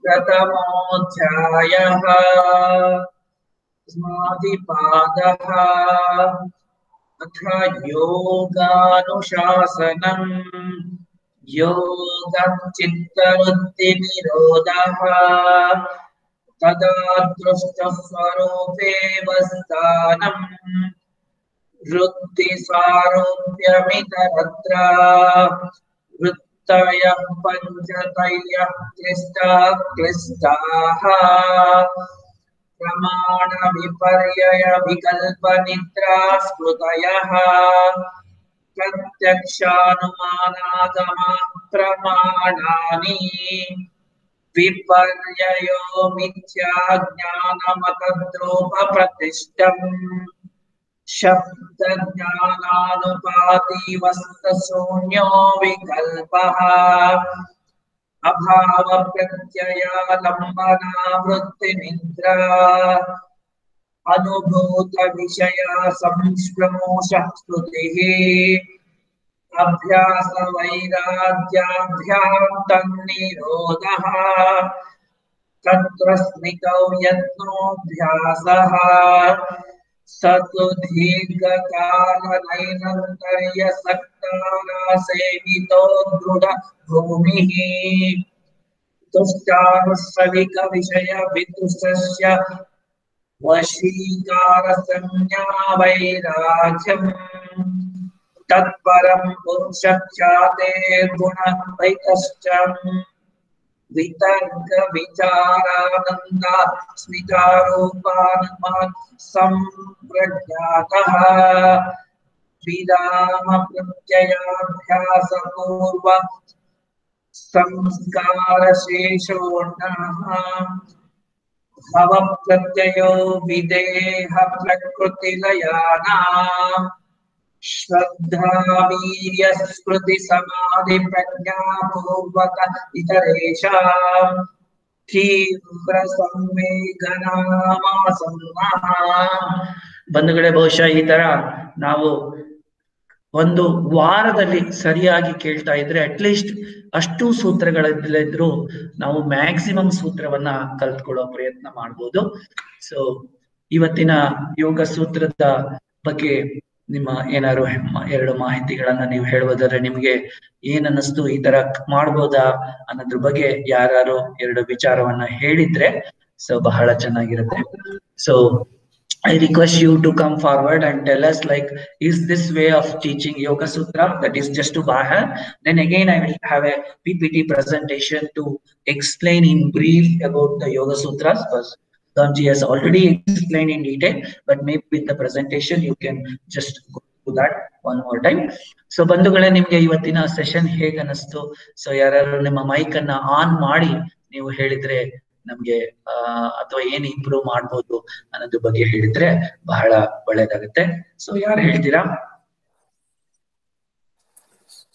Pratamodhyayaha Smadhipadaha Atha Yoganuशासनम् Yogam Chittaruddhi Nirodha Tada Drushta Swarupe Vastanam Ruddhi Sarupyamitara Ruttaya Panchataya Klistaha Pramana Viparyaya Vikalpa Nitra Sprutayaha Pratyakshanumanaagama pramanani Viparyayo mithya jnanamatadropa pratishtam Shabda jnananupati vastasunyo vikalpaha Abhava pratyaya lambana vritti nidra Anubhuta Vishaya Samshramosha Sprutihi Abhyasa Vairagyabhyam Tannirodha Tatra Smitau Yatnobhyasaha Satu Dhirgakala Nainantarya Saktara Sevito Druda Bhumihi Tushtarusavika Vishaya Vitusasya Vashikara Sanya Vairagyam Tatparam Purushakyate Guna Vaitascham Vitarga Vicharananda Smitarupanman Sampragyataha Vidama Pratyayabhyasa Purva Samskara Sheshornaha Bhava Pratyayo Videha Prakriti Layana Shraddha Virya Smriti Samadhi Prajna Purvaka Itaresha Tivra Samvegana Masammaha ಬಂಧುಗಳೇ ಬಹುಶಃ ಈ ತರ ನಾವು ಒಂದು ವಾರದಲ್ಲಿ ಸರಿಯಾಗಿ ಕೇಳ್ತಾ ಇದ್ರೆ ಅಟ್ಲೀಸ್ಟ್ ಅಷ್ಟು ಸೂತ್ರಗಳಿದ್ರು ನಾವು ಮ್ಯಾಕ್ಸಿಮಮ್ ಸೂತ್ರವನ್ನ ಕಲ್ತ್ಕೊಳ್ಳೋ ಪ್ರಯತ್ನ ಮಾಡ್ಬೋದು. ಸೊ ಇವತ್ತಿನ ಯೋಗ ಸೂತ್ರದ ಬಗ್ಗೆ ನಿಮ್ಮ ಏನಾದ್ರು ಎರಡು ಮಾಹಿತಿಗಳನ್ನ ನೀವು ಹೇಳುವುದಾದ್ರೆ ನಿಮ್ಗೆ ಏನ್ ಅನ್ನಿಸ್ತು, ಈ ತರ ಮಾಡ್ಬೋದಾ ಅನ್ನೋದ್ರ ಬಗ್ಗೆ ಯಾರು ಎರಡು ವಿಚಾರವನ್ನ ಹೇಳಿದ್ರೆ ಸೊ ಬಹಳ ಚೆನ್ನಾಗಿರುತ್ತೆ. So I request you to come forward and tell us, like, is this way of teaching Yoga Sutra that is just to Baha? Then again, I will have a PPT presentation to explain in brief about the Yoga Sutras. Because Dhamji has already explained in detail, but maybe with the presentation, you can just go through that one more time. So, ಬಂಧುಗಳೇ, ನಿಮ್ಗೆ ಇವತ್ತಿನ ಸೆಷನ್ ಹೇಗೆ ಅನಿಸ್ತು? ಸೊ ಯಾರು ನಿಮ್ಮ ಮೈಕ್ ಅನ್ನ ಆನ್ ಮಾಡಿ ನೀವು ಹೇಳಿದ್ರೆ ನಮ್ಗೆ ಅಥವಾ ಏನ್ ಇಂಪ್ರೂವ್ ಮಾಡ್ಬೋದು ಅನ್ನೋದ್ರ ಬಗ್ಗೆ ಹೇಳಿದ್ರೆ ಬಹಳ ಒಳ್ಳೇದಾಗುತ್ತೆ. ಸೊ ಯಾರು ಹೇಳ್ತೀರಾ?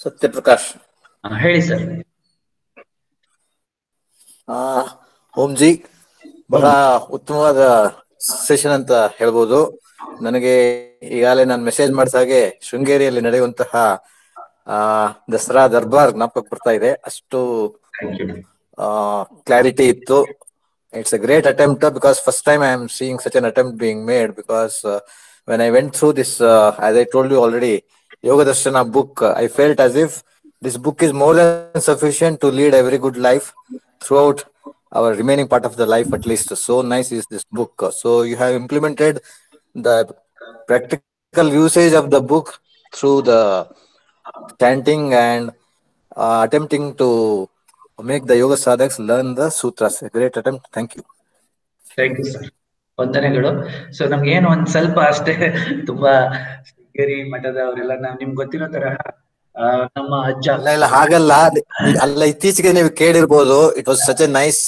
ಸತ್ಯಪ್ರಕಾಶ್ ಹೇಳಿ ಸರ್. ಓಂಜಿ, ಬಹಳ ಉತ್ತಮವಾದ ಸೆಷನ್ ಅಂತ ಹೇಳ್ಬೋದು. ನನಗೆ ಈಗಾಗಲೇ ನಾನು ಮೆಸೇಜ್ ಮಾಡಿದ ಹಾಗೆ ಶೃಂಗೇರಿಯಲ್ಲಿ ನಡೆಯುವಂತಹ ದಸರಾ ದರ್ಬಾರ್ ಜ್ಞಾಪಕ ಬರ್ತಾ ಇದೆ. ಅಷ್ಟು ಕ್ಲಾರಿಟಿ ಇತ್ತು. It's a great attempt because first time I am seeing such an attempt being made, because when I went through this, as I told you already, Yoga Darshana book, I felt as if this book is more than sufficient to lead a very good life throughout our remaining part of the life at least. So nice is this book. So you have implemented the practical usage of the book through the chanting and attempting to make the yoga sadhaks learn the sutras. A great attempt. Thank you. Thank you sir, ವಂದನೆಗಳು. ಸೊ ನಮ್ಗೇನು ಒಂದ್ ಸ್ವಲ್ಪ ಅಷ್ಟೇ ತುಂಬಾ ಶೃಂಗೇರಿ ಮಠದವರೆಲ್ಲ ನಿಮ್ಗೆ ಗೊತ್ತಿರೋ ತರ ನಮ್ಮ ಅಜ್ಜ ಇಲ್ಲ ಹಾಗಲ್ಲ, ಅಲ್ಲ ಇತ್ತೀಚೆಗೆ ನೀವು ಕೇಳಿರ್ಬೋದು, it was such a nice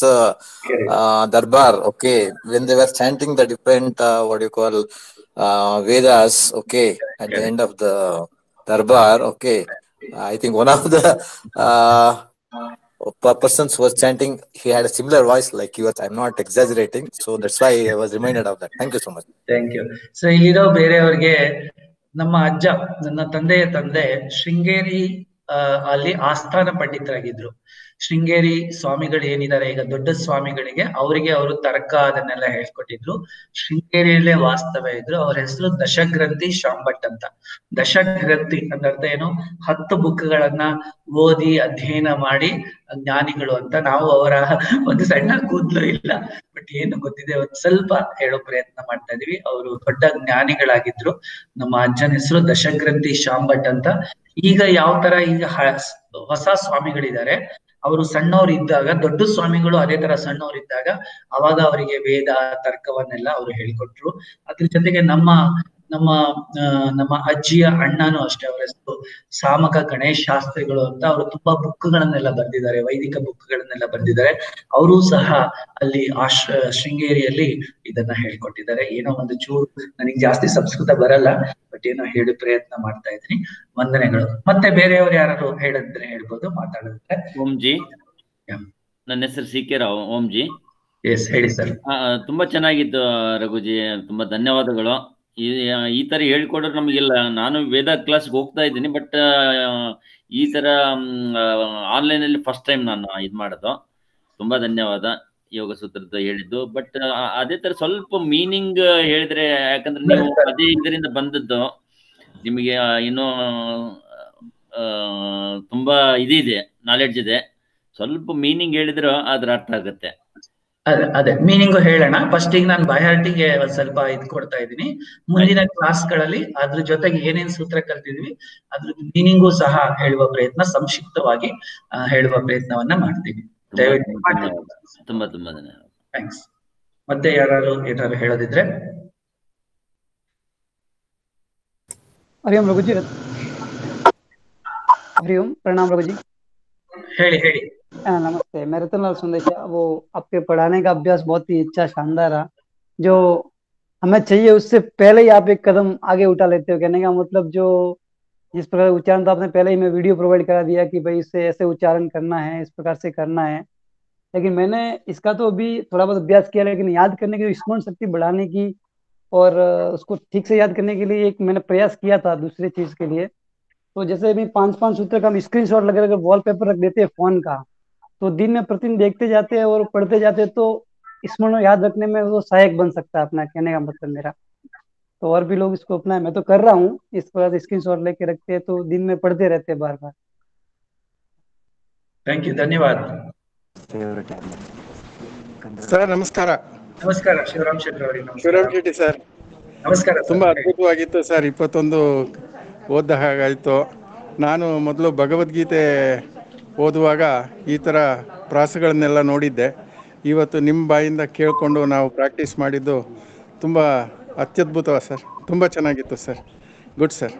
darbar. Okay, when they were chanting the different what you call Vedas, okay, at the end of the darbar, okay, I think one of the persons who was chanting, he had a similar voice like yours. I'm not exaggerating, so that's why I was reminded of that. Thank you so much. Thank you. So ಇಲ್ಲಿರೋ ಬೇರೆಯವ್ರಿಗೆ, ನಮ್ಮ ಅಜ್ಜ, ನನ್ನ ತಂದೆಯ ತಂದೆ ಶೃಂಗೇರಿ ಅಲ್ಲಿ ಆಸ್ಥಾನ ಪಂಡಿತರಾಗಿದ್ರು. ಶೃಂಗೇರಿ ಸ್ವಾಮಿಗಳು ಏನಿದ್ದಾರೆ ಈಗ, ದೊಡ್ಡ ಸ್ವಾಮಿಗಳಿಗೆ, ಅವರಿಗೆ ಅವರು ತರ್ಕ ಅದನ್ನೆಲ್ಲ ಹೇಳ್ಕೊಟ್ಟಿದ್ರು. ಶೃಂಗೇರಿಯಲ್ಲೇ ವಾಸ್ತವ್ಯ ಇದ್ರು. ಅವ್ರ ಹೆಸರು ದಶಗ್ರಂಥಿ ಶಾಂಭಟ್ ಅಂತ. ದಶಗ್ರಂಥಿ ಅಂದ್ರೆ ಅರ್ಥ ಏನು? 10 ಬುಕ್ಗಳನ್ನ ಓದಿ ಅಧ್ಯಯನ ಮಾಡಿ ಜ್ಞಾನಿಗಳು ಅಂತ. ನಾವು ಅವರ ಒಂದು ಸಣ್ಣ ಕೂದಲು ಇಲ್ಲ, ಬಟ್ ಏನು ಗೊತ್ತಿದೆ ಒಂದ್ ಸ್ವಲ್ಪ ಹೇಳೋ ಪ್ರಯತ್ನ ಮಾಡ್ತಾ ಇದೀವಿ. ಅವರು ದೊಡ್ಡ ಜ್ಞಾನಿಗಳಾಗಿದ್ರು. ನಮ್ಮ ಅಜ್ಜನ ಹೆಸರು ದಶಗ್ರಂಥಿ ಶಾಂಭಟ್ ಅಂತ. ಈಗ ಯಾವ ತರ ಈಗ ಹೊಸ ಸ್ವಾಮಿಗಳಿದ್ದಾರೆ, ಅವರು ಸಣ್ಣವ್ರು ಇದ್ದಾಗ, ದೊಡ್ಡ ಸ್ವಾಮಿಗಳು ಅದೇ ತರ ಸಣ್ಣವ್ರು ಇದ್ದಾಗ, ಅವಾಗ ಅವರಿಗೆ ವೇದ ತರ್ಕವನ್ನೆಲ್ಲ ಅವರು ಹೇಳಿಕೊಟ್ರು. ಅದ್ರ ಜೊತೆಗೆ ನಮ್ಮ ನಮ್ಮ ನಮ್ಮ ಅಜ್ಜಿಯ ಅಣ್ಣನೂ ಅಷ್ಟೇ, ಅವರ ಹೆಸರು ಸಾಮಕ ಗಣೇಶ್ ಶಾಸ್ತ್ರಿಗಳು ಅಂತ. ಅವರು ತುಂಬಾ ಬುಕ್ಗಳನ್ನೆಲ್ಲ ಬರ್ದಿದ್ದಾರೆ, ವೈದಿಕ ಬುಕ್ಗಳನ್ನೆಲ್ಲ ಬರ್ದಿದ್ದಾರೆ. ಅವರು ಸಹ ಅಲ್ಲಿ ಶೃಂಗೇರಿಯಲ್ಲಿ ಇದನ್ನ ಹೇಳ್ಕೊಟ್ಟಿದ್ದಾರೆ. ಏನೋ ಒಂದು ಚೂರು, ನನಗೆ ಜಾಸ್ತಿ ಸಂಸ್ಕೃತ ಬರಲ್ಲ, ಬಟ್ ಏನೋ ಹೇಳಿ ಪ್ರಯತ್ನ ಮಾಡ್ತಾ ಇದ್ದೀನಿ. ವಂದನೆಗಳು. ಮತ್ತೆ ಬೇರೆಯವರು ಯಾರು ಹೇಳಿದ್ರೆ ಹೇಳ್ಬೋದು, ಮಾತಾಡಿದ್ರೆ. ಓಂಜಿ, ನನ್ನ ಹೆಸರು ಸಿ.ಕೆ. ರಾವ್, ಓಂಜಿ. ಎಸ್, ಹೇಳಿ ಸರ್. ತುಂಬಾ ಚೆನ್ನಾಗಿತ್ತು ರಘುಜಿ, ತುಂಬಾ ಧನ್ಯವಾದಗಳು. ಈ ತರ ಹೇಳ್ಕೊಡ್ರೆ ನಮಗಿಲ್ಲ. ನಾನು ವೇದ ಕ್ಲಾಸ್ಗೆ ಹೋಗ್ತಾ ಇದ್ದೀನಿ, ಬಟ್ ಈ ತರ ಆನ್ಲೈನ್ ಅಲ್ಲಿ ಫಸ್ಟ್ ಟೈಮ್ ನಾನು ಇದು ಮಾಡೋದು. ತುಂಬಾ ಧನ್ಯವಾದ ಯೋಗ ಸೂತ್ರದ ಹೇಳಿದ್ದು. ಬಟ್ ಅದೇ ತರ ಸ್ವಲ್ಪ ಮೀನಿಂಗ್ ಹೇಳಿದ್ರೆ, ಯಾಕಂದ್ರೆ ನೀವು ಅದೇ ಇದರಿಂದ ಬಂದದ್ದು, ನಿಮಗೆ ಇನ್ನೂ ತುಂಬಾ ಇದಿದೆ, ನಾಲೆಡ್ಜ್ ಇದೆ. ಸ್ವಲ್ಪ ಮೀನಿಂಗ್ ಹೇಳಿದ್ರೆ ಅದ್ರ ಅರ್ಥ ಆಗುತ್ತೆ. ಅದೇ ಮೀನಿಂಗು ಹೇಳೋಣ. ಫಸ್ಟ್ ಈಗ ನಾನು ಬಯಾಟಿಗೆ ಒಂದ್ ಸ್ವಲ್ಪ ಇದು ಕೊಡ್ತಾ ಇದ್ದೀನಿ. ಮುಂದಿನ ಕ್ಲಾಸ್ಗಳಲ್ಲಿ ಅದ್ರ ಜೊತೆಗೆ ಏನೇನ್ ಸೂತ್ರ ಕಲ್ತಿದ್ವಿ ಅದ್ರ ಮೀನಿಂಗು ಸಹ ಹೇಳುವ ಪ್ರಯತ್ನ, ಸಂಕ್ಷಿಪ್ತವಾಗಿ ಹೇಳುವ ಪ್ರಯತ್ನವನ್ನ ಮಾಡ್ತೀನಿ. ದಯವಿಟ್ಟು ತುಂಬಾ ತುಂಬಾ ಧನ್ಯವಾದ. ಥ್ಯಾಂಕ್ಸ್. ಮತ್ತೆ ಯಾರು ಏನಾದ್ರು ಹೇಳೋದಿದ್ರೆ? हरिओम रघु जी, हरिओम, प्रणाम रघु जी। Heli heli. नमस्ते, मैं रतनलाल सुंदेशा। वो आपके पढ़ाने का अभ्यास बहुत ही अच्छा, शानदार रहा। जो हमें चाहिए उससे पहले ही आप एक कदम आगे उठा लेते हो। कहने का मतलब जो जिस प्रकार उच्चारण था आपने पहले ही में वीडियो प्रोवाइड करा दिया कि भाई इससे ऐसे उच्चारण करना है, इस प्रकार से करना है। लेकिन मैंने इसका तो अभी थोड़ा बहुत अभ्यास किया, लेकिन याद करने की, स्मरण शक्ति बढ़ाने की और उसको ठीक से याद करने के लिए एक मैंने प्रयास किया था दूसरी चीज के लिए। तो जैसे अभी 5 सूत्र का हम स्क्रीनशॉट लगा वॉलपेपर रख देते हैं फोन का, तो दिन में प्रतिदिन देखते जाते हैं और पढ़ते जाते हैं, तो स्मरण याद रखने में वो सहायक बन सकता है। अपना कहने का मतलब मेरा, तो और भी लोग इसको अपना, मैं तो कर रहा हूँ इस प्रकार स्क्रीनशॉट लेके रखते हैं, तो दिन में पढ़ते रहते हैं बार बार। थैंक यू, धन्यवाद ಸರ್. ನಮಸ್ಕಾರ. ನಮಸ್ಕಾರ ಶಿವರಾಮ್ ಶೆಟ್ಟಿ ಅವರೇ. ಶಿವರಾಮ್ ಶೆಟ್ಟಿ ಸರ್, ನಮಸ್ಕಾರ. ತುಂಬಾ ಅದ್ಭುತವಾಗಿತ್ತು ಸರ್. 21 ಓದ ಹಾಗಾಯಿತು. ನಾನು ಮೊದಲು ಭಗವದ್ಗೀತೆ ಓದುವಾಗ ಈ ಥರ ಪ್ರಾಸಗಳನ್ನೆಲ್ಲ ನೋಡಿದ್ದೆ. ಇವತ್ತು ನಿಮ್ಮ ಬಾಯಿಂದ ಕೇಳಿಕೊಂಡು ನಾವು ಪ್ರಾಕ್ಟೀಸ್ ಮಾಡಿದ್ದು ತುಂಬ ಅತ್ಯದ್ಭುತ ಸರ್. ತುಂಬ ಚೆನ್ನಾಗಿತ್ತು sir. Good sir,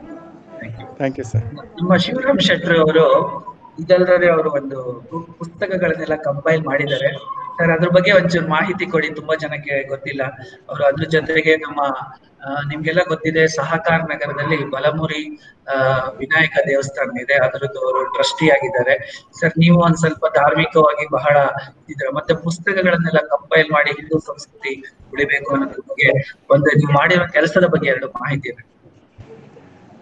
thank you sir. ನಮ್ಮ ಶಿವರಾಮ್ ಶೆಟ್ಟಿ ಅವರು ಇದಲ್ಲದೆ ಅವರು ಒಂದು ಪುಸ್ತಕಗಳನ್ನೆಲ್ಲ ಕಂಪೈಲ್ ಮಾಡಿದ್ದಾರೆ ಸರ್. ಅದ್ರ ಬಗ್ಗೆ ಒಂಚೂರು ಮಾಹಿತಿ ಕೊಡಿ, ತುಂಬಾ ಜನಕ್ಕೆ ಗೊತ್ತಿಲ್ಲ. ಅವರು ಅದ್ರ ಜೊತೆಗೆ ನಮ್ಮ ನಿಮ್ಗೆಲ್ಲ ಗೊತ್ತಿದೆ, ಸಹಕಾರ ನಗರದಲ್ಲಿ ಬಲಮುರಿ ವಿನಾಯಕ ದೇವಸ್ಥಾನ ಇದೆ, ಅದರದ್ದು ಅವರು ಟ್ರಸ್ಟಿ ಆಗಿದ್ದಾರೆ ಸರ್. ನೀವು ಒಂದ್ ಸ್ವಲ್ಪ ಧಾರ್ಮಿಕವಾಗಿ ಬಹಳ ಇದ್ರ, ಮತ್ತೆ ಪುಸ್ತಕಗಳನ್ನೆಲ್ಲ ಕಂಪೈಲ್ ಮಾಡಿ ಹಿಂದೂ ಸಂಸ್ಕೃತಿ ಉಳಿಬೇಕು ಅನ್ನೋದ್ರ ಬಗ್ಗೆ ಒಂದು ನೀವು ಮಾಡಿರೋ ಕೆಲಸದ ಬಗ್ಗೆ 2 ಮಾಹಿತಿ ಇದೆ.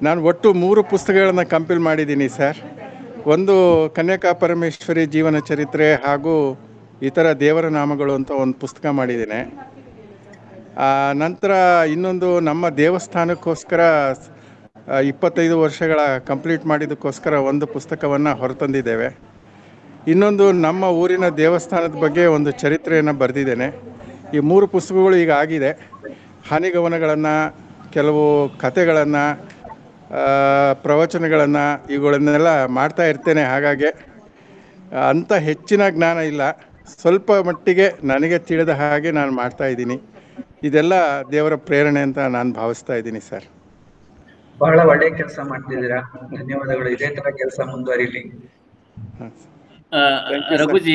ನಾನು ಒಟ್ಟು 3 ಪುಸ್ತಕಗಳನ್ನು ಕಂಪೈಲ್ ಮಾಡಿದ್ದೀನಿ ಸರ್. ಒಂದು ಕನ್ಯಕಾ ಪರಮೇಶ್ವರಿ ಜೀವನ ಚರಿತ್ರೆ ಹಾಗೂ ಇತರ ದೇವರ ನಾಮಗಳು ಅಂತ ಒಂದು ಪುಸ್ತಕ ಮಾಡಿದ್ದೇನೆ. ನಂತರ ಇನ್ನೊಂದು ನಮ್ಮ ದೇವಸ್ಥಾನಕ್ಕೋಸ್ಕರ 25 ವರ್ಷಗಳ ಕಂಪ್ಲೀಟ್ ಮಾಡಿದ್ದಕ್ಕೋಸ್ಕರ ಒಂದು ಪುಸ್ತಕವನ್ನು ಹೊರತಂದಿದ್ದೇವೆ. ಇನ್ನೊಂದು ನಮ್ಮ ಊರಿನ ದೇವಸ್ಥಾನದ ಬಗ್ಗೆ ಒಂದು ಚರಿತ್ರೆಯನ್ನು ಬರೆದಿದ್ದೇನೆ. ಈ 3 ಪುಸ್ತಕಗಳು ಈಗ ಆಗಿದೆ. ಹಾನಿಗವನಗಳನ್ನು, ಕೆಲವು ಕಥೆಗಳನ್ನು, ಪ್ರವಚನಗಳನ್ನು, ಇವುಗಳನ್ನೆಲ್ಲ ಮಾಡ್ತಾ ಇರ್ತೇನೆ. ಹಾಗಾಗಿ ಅಂಥ ಹೆಚ್ಚಿನ ಜ್ಞಾನ ಇಲ್ಲ, ಸ್ವಲ್ಪ ಮಟ್ಟಿಗೆ ನನಗೆ ತಿಳಿದ ಹಾಗೆ ನಾನು ಮಾಡ್ತಾ ಇದ್ದೀನಿ. ಇದೆಲ್ಲ ದೇವರ ಪ್ರೇರಣೆ ಅಂತ ನಾನು ಭಾವಿಸ್ತಾ ಇದ್ದೀನಿ ಸರ್. ಬಹಳ ಒಳ್ಳೆ ಕೆಲಸ ಮಾಡ್ತಿದ್ದೀರಾ, ಧನ್ಯವಾದಗಳು. ಇದೇ ತರ ಕೆಲಸ ಮುಂದುವರಿಲಿ. ರಘುಜಿ,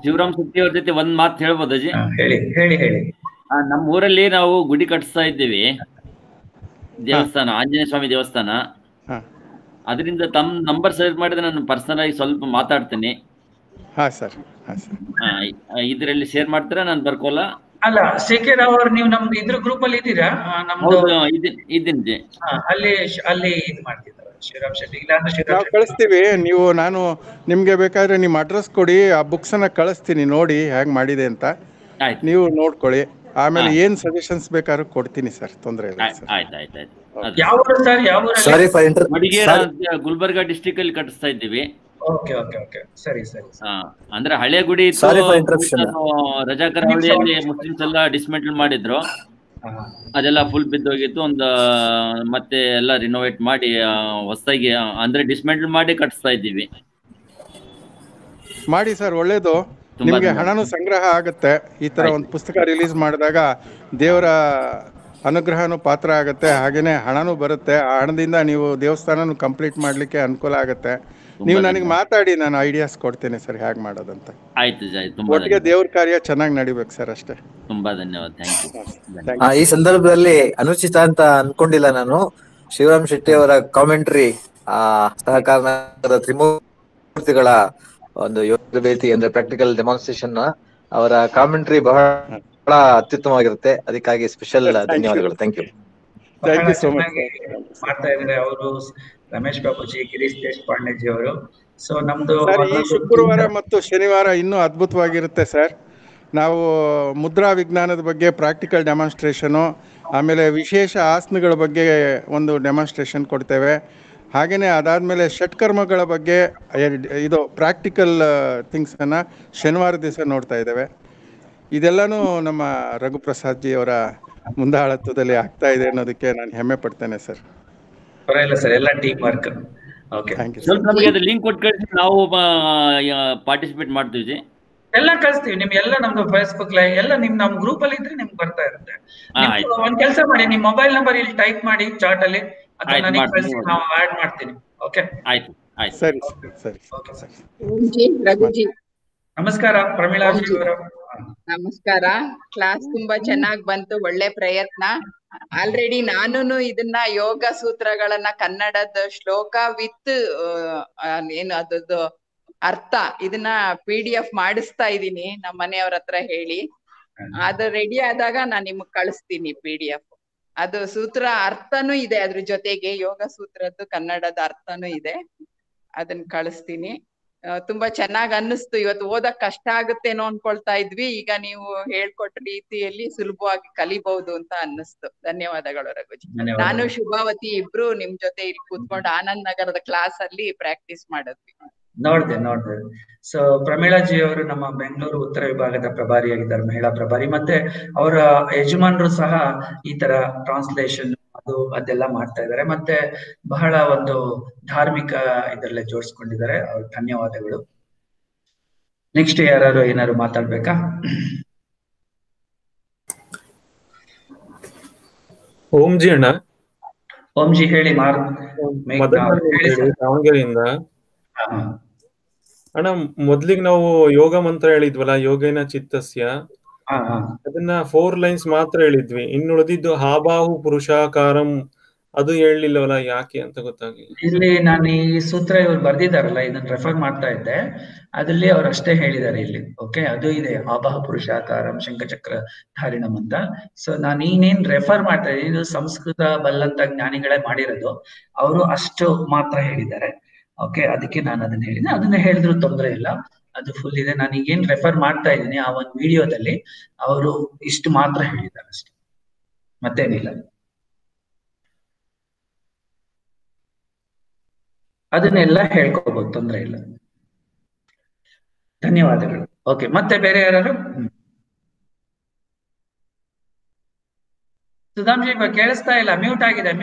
ಶಿವರಾಮ್ ಶೆಟ್ಟಿ ಅವ್ರ ಜೊತೆ ಒಂದ್ ಮಾತು ಹೇಳ್ಬೋದ ಜಿ? ಹೇಳಿ ಹೇಳಿ ಹೇಳಿ. ನಮ್ಮ ಊರಲ್ಲಿ ನಾವು ಗುಡಿ ಕಟ್ಟಿಸ್ತಾ ಇದ್ದೀವಿ, ದೇವಸ್ಥಾನ, ಆಂಜನೇಯ ಸ್ವಾಮಿ ದೇವಸ್ಥಾನ. ಅದರಿಂದ ತಮ್ಮ ನಂಬರ್ ಸೆಲೆಕ್ಟ್ ಮಾಡಿದ್ರೆ ನಾನು ಪರ್ಸನಲ್ ಆಗಿ ಸ್ವಲ್ಪ ಮಾತಾಡ್ತೀನಿ. ಹಾ ಸರ್, ಇದರಲ್ಲಿ ಶೇರ್ ಮಾಡ್ತೀರಾ? ನಾನು ಬರ್ಕೋಲ್ಲ. ಅಲ್ಲ, ಸಿ.ಕೆ. ರಾವ್ ಅವ್ರು ನೀವು ನಮ್ದು ಇದ್ರ ಗ್ರೂಪ್ ಅಲ್ಲಿ ಇದ್ದೀರಾ? ನಮ್ದು ಇದ್ದೀನಿ ಜಿ. ಅಲ್ಲಿ ಇದು ಮಾಡ್ತಿದ್ದಾರೆ ಶಿವರಾಮ್ ಶೆಟ್ಟಿ. ನಾವು ಕಳಿಸ್ತೀವಿ. ನಾನು ನಿಮ್ಗೆ ಬೇಕಾದ್ರೆ ನಿಮ್ಮ ಅಡ್ರೆಸ್ ಕೊಡಿ, ಆ ಬುಕ್ಸ್ ಅನ್ನ ಕಳಿಸ್ತೀನಿ, ನೋಡಿ ಹೇಗ್ ಮಾಡಿದೆ ಅಂತ. ನೀವು ನೋಡ್ಕೊಳ್ಳಿ. ಆಮೇಲೆ ಏನ್ ಸಜೆಷನ್ಸ್ ಬೇಕಾದ್ರೂ ಕೊಡ್ತೀನಿ ಸರ್, ತೊಂದರೆ ಇಲ್ಲ ಸರ್. ಗುಲ್ಬರ್ಗಾ ಡಿಸ್ಟ್ರಿಕ್ಟ್ ಅಲ್ಲಿ ಕಟ್ಟಿಸ್ತಾ ಇದ್ದೀವಿ. ಸರಿ. ಅಂದ್ರೆ ಹಳೆ ಗುಡಿ ರಜಾಕರಹಳ್ಳಿಯಲ್ಲಿ ಮುಸ್ಲಿಮ್ಸ್ ಎಲ್ಲ ಡಿಸ್ಮೆಂಟಲ್ ಮಾಡಿದ್ರು, ಅದೆಲ್ಲ ಫುಲ್ ಬಿದ್ದೋಗಿತ್ತು. ಮತ್ತೆ ಎಲ್ಲ ರಿನೋವೇಟ್ ಮಾಡಿ ಹೊಸದಾಗಿ ಅಂದ್ರೆ ಡಿಸ್ಮೆಂಟಲ್ ಮಾಡಿ ಕಟ್ಟಿಸ್ತಾ ಇದ್ದೀವಿ. ಮಾಡಿ ಸರ್, ಒಳ್ಳೇದು. ನಿಮ್ಗೆ ಹಣನೂ ಸಂಗ್ರಹ ಆಗುತ್ತೆ. ಈ ತರ ಒಂದು ಪುಸ್ತಕ ರಿಲೀಸ್ ಮಾಡಿದಾಗ ದೇವರ ಅನುಗ್ರಹನೂ ಪಾತ್ರ ಆಗುತ್ತೆ, ಹಾಗೇನೆ ಹಣನೂ ಬರುತ್ತೆ. ಆ ಹಣದಿಂದ ನೀವು ದೇವಸ್ಥಾನನೂ ಕಂಪ್ಲೀಟ್ ಮಾಡ್ಲಿಕ್ಕೆ ಅನುಕೂಲ ಆಗುತ್ತೆ. ನೀವು ನನಗೆ ಮಾತಾಡಿ, ನಾನು ಐಡಿಯಾಸ್ ಕೊಡ್ತೇನೆ ಸರ್ ಹೇಗೆ ಮಾಡೋದಂತ. ಒಟ್ಟಿಗೆ ದೇವ್ರ ಕಾರ್ಯ ಚೆನ್ನಾಗಿ ನಡಿಬೇಕು ಸರ್, ಅಷ್ಟೇ. ತುಂಬಾ ಧನ್ಯವಾದ. ಈ ಸಂದರ್ಭದಲ್ಲಿ ಅನುಚಿತ ಅಂತ ಅನ್ಕೊಂಡಿಲ್ಲ ನಾನು. ಶಿವರಾಮ್ ಶೆಟ್ಟಿ ಅವರ ಕಾಮೆಂಟ್ರಿ, ಸಹಕಾರ ತ್ರಿಮೂರ್ತಿಗಳ ಒಂದು ಯೋಗ ಭೇಟಿ ಅಂದ್ರೆ ಪ್ರಾಕ್ಟಿಕಲ್ ಡೆಮಾನ್ಸ್ಟ್ರೇಷನ್, ಅವರ ಕಾಮೆಂಟ್ರಿ ಬಹಳ ಅತ್ಯುತ್ತಮವಾಗಿರುತ್ತೆ. ಅದಕ್ಕಾಗಿ ಸ್ಪೆಷಲ್ ಧನ್ಯವಾದಗಳು. Thank you. ಮಾಡ್ತಾ ಇದ್ದಾರೆ ಅವರು, ರಮೇಶ್ ಬಾಬುಜಿ, ಗಿರೀಶ್ ದೇಶಪಾಂಡೆ ಜಿ ಅವರು. ಸೊ ನಮ್ದು ಈ ಶುಕ್ರವಾರ ಮತ್ತು ಶನಿವಾರ ಇನ್ನೂ ಅದ್ಭುತವಾಗಿರುತ್ತೆ ಸರ್. ನಾವು ಮುದ್ರಾ ವಿಜ್ಞಾನದ ಬಗ್ಗೆ ಪ್ರಾಕ್ಟಿಕಲ್ ಡೆಮಾನ್ಸ್ಟ್ರೇಷನು, ಆಮೇಲೆ ವಿಶೇಷ ಆಸನಗಳ ಬಗ್ಗೆ ಒಂದು ಡೆಮಾನ್ಸ್ಟ್ರೇಷನ್ ಕೊಡ್ತೇವೆ. ಹಾಗೆಯೇ ಅದಾದಮೇಲೆ ಷಟ್ಕರ್ಮಗಳ ಬಗ್ಗೆ ಇದು ಪ್ರಾಕ್ಟಿಕಲ್ ಥಿಂಗ್ಸನ್ನು ಶನಿವಾರ ದಿವಸ ನೋಡ್ತಾ ಇದ್ದೇವೆ. ಇದೆಲ್ಲನೂ ನಮ್ಮ ರಘುಪ್ರಸಾದ್ ಜಿ ಅವರ ಮುಂದಾಳತ್ವದಲ್ಲಿ ಆಗ್ತಾ ಇದೆ ಅನ್ನೋದಕ್ಕೆ ನಾನು ಹೆಮ್ಮೆ ಪಡ್ತೇನೆ ಸರ್. ಪರವಾಗಿಲ್ಲ ಸರ್, ಎಲ್ಲ ಟೀಮ್ ವರ್ಕ್. ನಮಗೆ ಅದು ಲಿಂಕ್ ಕೊಟ್ಟು ಕಳಿಸಿ, ನಾವು ಪಾರ್ಟಿಸಿಪೇಟ್ ಮಾಡ್ತೀವಿ. ಎಲ್ಲ ಕಳಿಸ್ತೀವಿ ನಿಮ್ಗೆಲ್ಲ. ನಮ್ದು ಫೇಸ್ಬುಕ್ ಲೈವ್ ಎಲ್ಲ ನಮ್ ಗ್ರೂಪ್ ಅಲ್ಲಿ ಇದ್ರೆ ನಿಮ್ಗೆ ಬರ್ತಾ ಇರುತ್ತೆ. ಒಂದ್ ಕೆಲಸ ಮಾಡಿ, ನಿಮ್ ಮೊಬೈಲ್ ನಂಬರ್ ಇಲ್ಲಿ ಟೈಪ್ ಮಾಡಿ ಚಾರ್ಟ್ ಅಲ್ಲಿ, ಅದನ್ನ ನನಗೆ ಕಳಿಸಿ, ನಾವು ಆಡ್ ಮಾಡ್ತೀನಿ. ಓಕೆ, ಆಯ್ತು. ಸರಿ. Okay sir. ನಮಸ್ಕಾರ ಪ್ರಮೀಳಾ ಜಿ ಅವರು. ನಮಸ್ಕಾರ. ಕ್ಲಾಸ್ ತುಂಬಾ ಚೆನ್ನಾಗಿ ಬಂತು, ಒಳ್ಳೆ ಪ್ರಯತ್ನ. ಆಲ್ರೆಡಿ ನಾನು ಇದನ್ನ ಯೋಗ ಸೂತ್ರಗಳನ್ನ ಕನ್ನಡದ ಶ್ಲೋಕ ವಿತ್ ಏನು ಅದದ್ದು ಅರ್ಥ ಇದನ್ನ PDF ಮಾಡಿಸ್ತಾ ಇದ್ದೀನಿ ನಮ್ಮ ಮನೆಯವ್ರ ಹತ್ರ ಹೇಳಿ. ಅದು ರೆಡಿ ಆದಾಗ ನಾನ್ ನಿಮಗ್ ಕಳಿಸ್ತೀನಿ PDF. ಅದು ಸೂತ್ರ ಅರ್ಥನೂ ಇದೆ, ಅದ್ರ ಜೊತೆಗೆ ಯೋಗ ಸೂತ್ರದ್ದು ಕನ್ನಡದ ಅರ್ಥನೂ ಇದೆ, ಅದನ್ನ ಕಳಿಸ್ತೀನಿ. ತುಂಬಾ ಚೆನ್ನಾಗ್ ಅನ್ನಿಸ್ತು. ಇವತ್ತು ಓದಕ್ ಕಷ್ಟ ಆಗುತ್ತೇನೋ ಅನ್ಕೊಳ್ತಾ ಇದ್ವಿ, ಈಗ ನೀವು ಹೇಳ್ಕೊಟ್ಟ ರೀತಿಯಲ್ಲಿ ಸುಲಭವಾಗಿ ಕಲಿಬಹುದು ಅಂತ ಅನ್ನಿಸ್ತು. ಧನ್ಯವಾದಗಳು ರಘುಜಿ. ನಾನು ಶುಭಾವತಿ ಇಬ್ರು ನಿಮ್ ಜೊತೆ ಇಲ್ಲಿ ಕೂತ್ಕೊಂಡು ಆನಂದ್ ನಗರದ ಕ್ಲಾಸ್ ಅಲ್ಲಿ ಪ್ರಾಕ್ಟೀಸ್ ಮಾಡಿದ್ವಿ. ನೋಡ್ದೆ. ಸೊ ಪ್ರಮೀಳಾ ಜಿ ಅವರು ನಮ್ಮ ಬೆಂಗಳೂರು ಉತ್ತರ ವಿಭಾಗದ ಪ್ರಭಾರಿಯಾಗಿದ್ದಾರೆ, ಮಹಿಳಾ ಪ್ರಭಾರಿ. ಮತ್ತೆ ಅವರ ಯಜಮಾನರು ಸಹ ಈ ತರ ಟ್ರಾನ್ಸ್ಲೇಷನ್ ಅದೆಲ್ಲ ಮಾಡ್ತಾ ಇದ್ದಾರೆ. ಮತ್ತೆ ಬಹಳ ಒಂದು ಧಾರ್ಮಿಕ ಇದರಲ್ಲೇ ಜೋಡಿಸ್ಕೊಂಡಿದ್ದಾರೆ. ಅವ್ರಿಗೆ ಧನ್ಯವಾದಗಳು. ನೆಕ್ಸ್ಟ್ ಯಾರು ಏನಾದ್ರು ಮಾತಾಡ್ಬೇಕಾ? ಓಂಜಿ ಅಣ್ಣ. ಓಂಜಿ ಹೇಳಿ. ದಾವಣಗೆರೆಯಿಂದ ಅಣ್ಣ, ಮೊದ್ಲಿಗೆ ನಾವು ಯೋಗ ಮಂತ್ರ ಹೇಳಿದ್ವಲ್ಲ, ಯೋಗೇನ ಚಿತ್ತಸ್ಯ, ಅದನ್ನ 4 ಲೈನ್ಸ್ ಮಾತ್ರ ಹೇಳಿದ್ವಿ. ಇನ್ನುಳಿದಿದ್ದು ಹಾಬಾಹು ಪುರುಷಾಕಾರಂ ಅದು ಹೇಳಲಿಲ್ಲವಲ್ಲ, ಯಾಕೆ ಅಂತ ಗೊತ್ತಾಗಿಲ್ಲ. ಇಲ್ಲಿ ನಾನು ಈ ಸೂತ್ರ ಇವ್ರು ಬರ್ದಿದಾರಲ್ಲ, ಇದನ್ನ ರೆಫರ್ ಮಾಡ್ತಾ ಇದ್ದೆ. ಅದ್ರಲ್ಲಿ ಅವ್ರು ಅಷ್ಟೇ ಹೇಳಿದ್ದಾರೆ ಇಲ್ಲಿ. ಓಕೆ, ಅದು ಇದೆ ಹಾಬಾಹ ಪುರುಷಾಕಾರಂ ಶಂಖಚಕ್ರ ಧಾರಿಣಂ ಅಂತ. ಸೊ ನಾನು ಇನ್ನೇನ್ ರೆಫರ್ ಮಾಡ್ತಾ ಇದ್ದೀನಿ, ಇದು ಸಂಸ್ಕೃತ ಬಲ್ಲಂತ ಜ್ಞಾನಿಗಳೇ ಮಾಡಿರೋದು, ಅವರು ಅಷ್ಟು ಮಾತ್ರ ಹೇಳಿದ್ದಾರೆ. ಓಕೆ, ಅದಕ್ಕೆ ನಾನು ಅದನ್ನ ಹೇಳಿದೆ. ಅದನ್ನ ಹೇಳಿದ್ರು ತೊಂದರೆ ಇಲ್ಲ, ಅದು ಫುಲ್ ಇದೆ. ನಾನು ಈಗೇನ್ ರೆಫರ್ ಮಾಡ್ತಾ ಇದ್ದೀನಿ ಆ ಒಂದು ವಿಡಿಯೋದಲ್ಲಿ ಅವರು ಇಷ್ಟು ಮಾತ್ರ ಹೇಳಿದ್ದಾರೆ ಅಷ್ಟೇ, ಮತ್ತೇನಿಲ್ಲ. ಅದನ್ನೆಲ್ಲ ಹೇಳ್ಕೋಬಹುದು, ತೊಂದರೆ ಇಲ್ಲ. ಧನ್ಯವಾದಗಳು. ಓಕೆ, ಮತ್ತೆ ಬೇರೆ ಯಾರು? ಸುಧಾಂಶಿ ಕೇಳಿಸ್ತಾ ಇಲ್ಲ, ಮ್ಯೂಟ್ ಆಗಿದೆ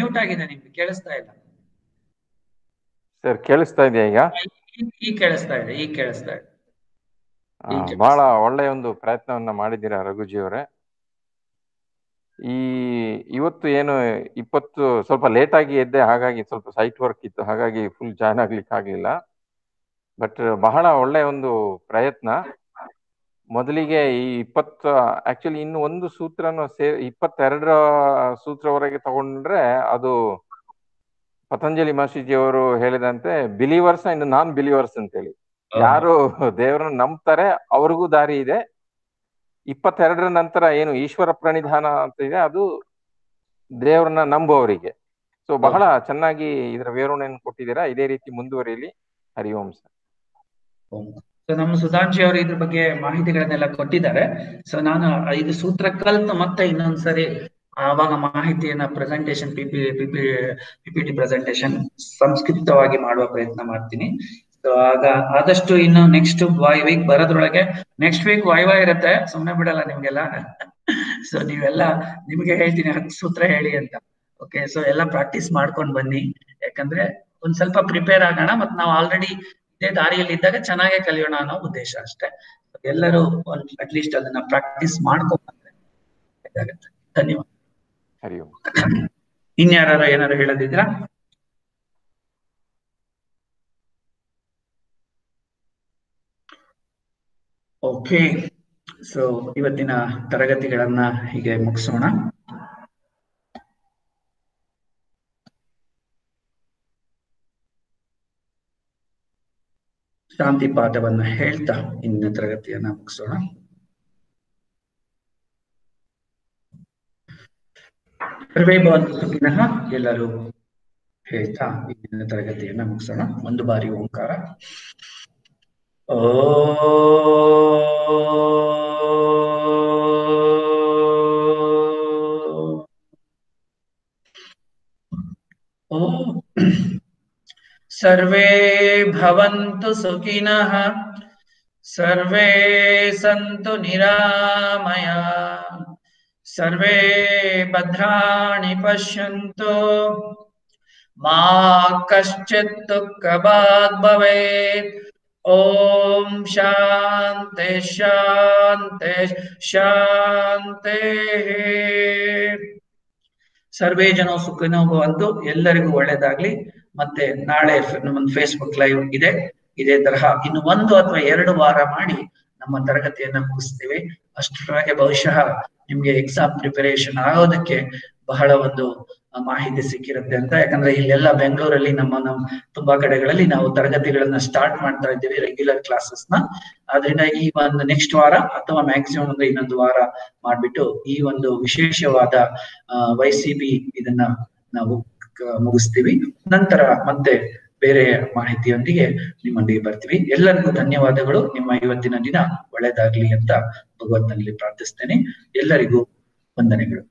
ನಿಮ್ಗೆ ಕೇಳಿಸ್ತಾ ಇಲ್ಲ ಸರ್. ಕೇಳಿಸ್ತಾ ಇದೆಯಾ ಈಗ? ಈಗ ಕೇಳಿಸ್ತಾ ಇದೆ. ಬಹಳ ಒಳ್ಳೆಯ ಒಂದು ಪ್ರಯತ್ನವನ್ನ ಮಾಡಿದ್ದೀರಾ ರಘುಜಿ ಅವರೇ. ಇವತ್ತು ಏನು 20 ಸ್ವಲ್ಪ ಲೇಟ್ ಆಗಿ ಎದ್ದೆ, ಹಾಗಾಗಿ ಸ್ವಲ್ಪ ಸೈಟ್ ವರ್ಕ್ ಇತ್ತು, ಹಾಗಾಗಿ ಫುಲ್ ಜಾಯ್ನ್ ಆಗ್ಲಿಕ್ಕೆ ಆಗ್ಲಿಲ್ಲ. ಬಟ್ ಬಹಳ ಒಳ್ಳೆಯ ಒಂದು ಪ್ರಯತ್ನ. ಮೊದಲಿಗೆ ಈ 20 ಆಕ್ಚುಲಿ ಇನ್ನು ಒಂದು ಸೂತ್ರನ 22ರ ಸೂತ್ರವರೆಗೆ ತಗೊಂಡ್ರೆ ಅದು ಪತಂಜಲಿ ಮಹರ್ಷಿಜಿ ಅವರು ಹೇಳಿದಂತೆ ಬಿಲೀವರ್ಸ್ ಅಂಡ್ ನಾನ್ ಬಿಲೀವರ್ಸ್ ಅಂತೇಳಿ. ಯಾರು ದೇವರನ್ನ ನಂಬ್ತಾರೆ ಅವ್ರಿಗೂ ದಾರಿ ಇದೆ. 22ರ ನಂತರ ಏನು ಈಶ್ವರ ಪ್ರಣಿಧಾನ ಅಂತ ಇದೆ, ಅದು ದೇವರನ್ನ ನಂಬುವವರಿಗೆ. ಸೊ ಬಹಳ ಚೆನ್ನಾಗಿ ಇದರ ವಿವರಣೆಯನ್ನು ಕೊಟ್ಟಿದ್ದೀರಾ. ಇದೇ ರೀತಿ ಮುಂದುವರಿಯಲಿ. ಹರಿ ಓಂ ಸರ್. ನಮ್ಮ ಸುಧಾಂಶಿ ಅವರು ಇದ್ರ ಬಗ್ಗೆ ಮಾಹಿತಿಗಳನ್ನೆಲ್ಲ ಕೊಟ್ಟಿದ್ದಾರೆ. ಸೊ ನಾನು ಇದು ಸೂತ್ರ ಕಲ್ತು ಮತ್ತೆ ಇನ್ನೊಂದ್ಸರಿ ಆವಾಗ ಮಾಹಿತಿಯನ್ನ ಪ್ರೆಸೆಂಟೇಶನ್ ಪಿಪಿಟಿ ಪ್ರೆಸೆಂಟೇಶನ್ ಸಂಸ್ಕೃತವಾಗಿ ಮಾಡುವ ಪ್ರಯತ್ನ ಮಾಡ್ತೀನಿ. ಸೊ ಆಗ ಆದಷ್ಟು ಇನ್ನು ನೆಕ್ಸ್ಟ್ ವೀಕ್ ಬರೋದ್ರೊಳಗೆ, ನೆಕ್ಸ್ಟ್ ವೀಕ್ ವಾಯ್ವಾ ಇರುತ್ತೆ, ಸುಮ್ಮನೆ ಬಿಡಲ್ಲ ನಿಮ್ಗೆಲ್ಲ. ಸೊ ನೀವೆಲ್ಲ ನಿಮ್ಗೆ ಹೇಳ್ತೀನಿ 10 ಸೂತ್ರ ಹೇಳಿ ಅಂತ. ಓಕೆ, ಸೊ ಎಲ್ಲ ಪ್ರಾಕ್ಟೀಸ್ ಮಾಡ್ಕೊಂಡ್ ಬನ್ನಿ. ಯಾಕಂದ್ರೆ ಒಂದ್ ಸ್ವಲ್ಪ ಪ್ರಿಪೇರ್ ಆಗೋಣ, ಮತ್ ನಾವು ಆಲ್ರೆಡಿ ಇದೇ ದಾರಿಯಲ್ಲಿ ಇದ್ದಾಗ ಚೆನ್ನಾಗೆ ಕಲಿಯೋಣ ಅನ್ನೋ ಉದ್ದೇಶ ಅಷ್ಟೇ. ಎಲ್ಲರೂ ಅಟ್ಲೀಸ್ಟ್ ಅದನ್ನ ಪ್ರಾಕ್ಟೀಸ್ ಮಾಡ್ಕೊಂಡ್ಬಂದ್ರೆ ಇದಾಗತ್ತೆ. ಧನ್ಯವಾದ. ಹರಿ ಓಂ. ಇನ್ಯಾರು ಏನಾರು ಹೇಳದಿದ್ರಾ? ಓಕೆ, ಸೊ ಇವತ್ತಿನ ತರಗತಿಗಳನ್ನ ಹೀಗೆ ಮುಗಿಸೋಣ. ಶಾಂತಿ ಪಾಠವನ್ನ ಹೇಳ್ತಾ ಇಂದಿನ ತರಗತಿಯನ್ನ ಮುಗಿಸೋಣ. ಸರ್ವೇ ಭವಂತು ಸುಖಿನಃ ಎಲ್ಲರೂ ಹೇಳ್ತಾ ಇಂದಿನ ತರಗತಿಯನ್ನ ಮುಗಿಸೋಣ. ಒಂದು ಬಾರಿ ಓಂಕಾರ. ಸರ್ವೇ ಭವಂತು ಸುಖಿನಃ, ಸರ್ವೇ ಸಂತು ನಿರಾಮಯ, ಸರ್ವೇ ಭದ್ರಾಣಿ ಪಶ್ಯಂತು, ಮಾ ಕಶ್ಚಿತ್ ದುಃಖಭಾಗ್ ಭವೇತ್. ಓಂ ಶಾಂತಿ ಶಾಂತಿ ಶಾಂತಿ. ಸರ್ವೇ ಜನೋ ಸುಖಿನೋ ಭವಂತು. ಎಲ್ಲರಿಗೂ ಒಳ್ಳೇದಾಗ್ಲಿ. ಮತ್ತೆ ನಾಳೆ ನಮ್ಮೊಂದು ಫೇಸ್ಬುಕ್ ಲೈವ್ ಇದೆ. ಇದೇ ತರಹ ಇನ್ನು 1 ಅಥವಾ 2 ವಾರ ಮಾಡಿ ನಮ್ಮ ತರಗತಿಯನ್ನ ಮುಗಿಸ್ತೀವಿ. ಅಷ್ಟರೊಳಗೆ ಬಹುಶಃ ನಿಮ್ಗೆ ಎಕ್ಸಾಮ್ ಪ್ರಿಪರೇಷನ್ ಆಗೋದಕ್ಕೆ ಬಹಳ ಒಂದು ಮಾಹಿತಿ ಸಿಕ್ಕಿರುತ್ತೆ ಅಂತ. ಯಾಕಂದ್ರೆ ಇಲ್ಲೆಲ್ಲ ಬೆಂಗಳೂರಲ್ಲಿ ನಮ್ಮ ತುಂಬಾ ಕಡೆಗಳಲ್ಲಿ ನಾವು ತರಗತಿಗಳನ್ನ ಸ್ಟಾರ್ಟ್ ಮಾಡ್ತಾ ಇದ್ದೀವಿ, ರೆಗ್ಯುಲರ್ ಕ್ಲಾಸಸ್ ನ. ಆದ್ರಿಂದ ಈ ಒಂದು ನೆಕ್ಸ್ಟ್ ವಾರ ಅಥವಾ ಮ್ಯಾಕ್ಸಿಮಮ್ ಅಂದ್ರೆ ಇನ್ನೊಂದು ವಾರ ಮಾಡ್ಬಿಟ್ಟು ಈ ಒಂದು ವಿಶೇಷವಾದ YCB ಇದನ್ನ ನಾವು ಮುಗಿಸ್ತೀವಿ. ನಂತರ ಮತ್ತೆ ಬೇರೆ ಮಾಹಿತಿಯೊಂದಿಗೆ ನಿಮ್ಮೊಂದಿಗೆ ಬರ್ತೀವಿ. ಎಲ್ಲರಿಗೂ ಧನ್ಯವಾದಗಳು. ನಿಮ್ಮ ಇವತ್ತಿನ ದಿನ ಒಳ್ಳೆದಾಗ್ಲಿ ಅಂತ ಭಗವಂತನಲ್ಲಿ ಪ್ರಾರ್ಥಿಸ್ತೇನೆ. ಎಲ್ಲರಿಗೂ ವಂದನೆಗಳು.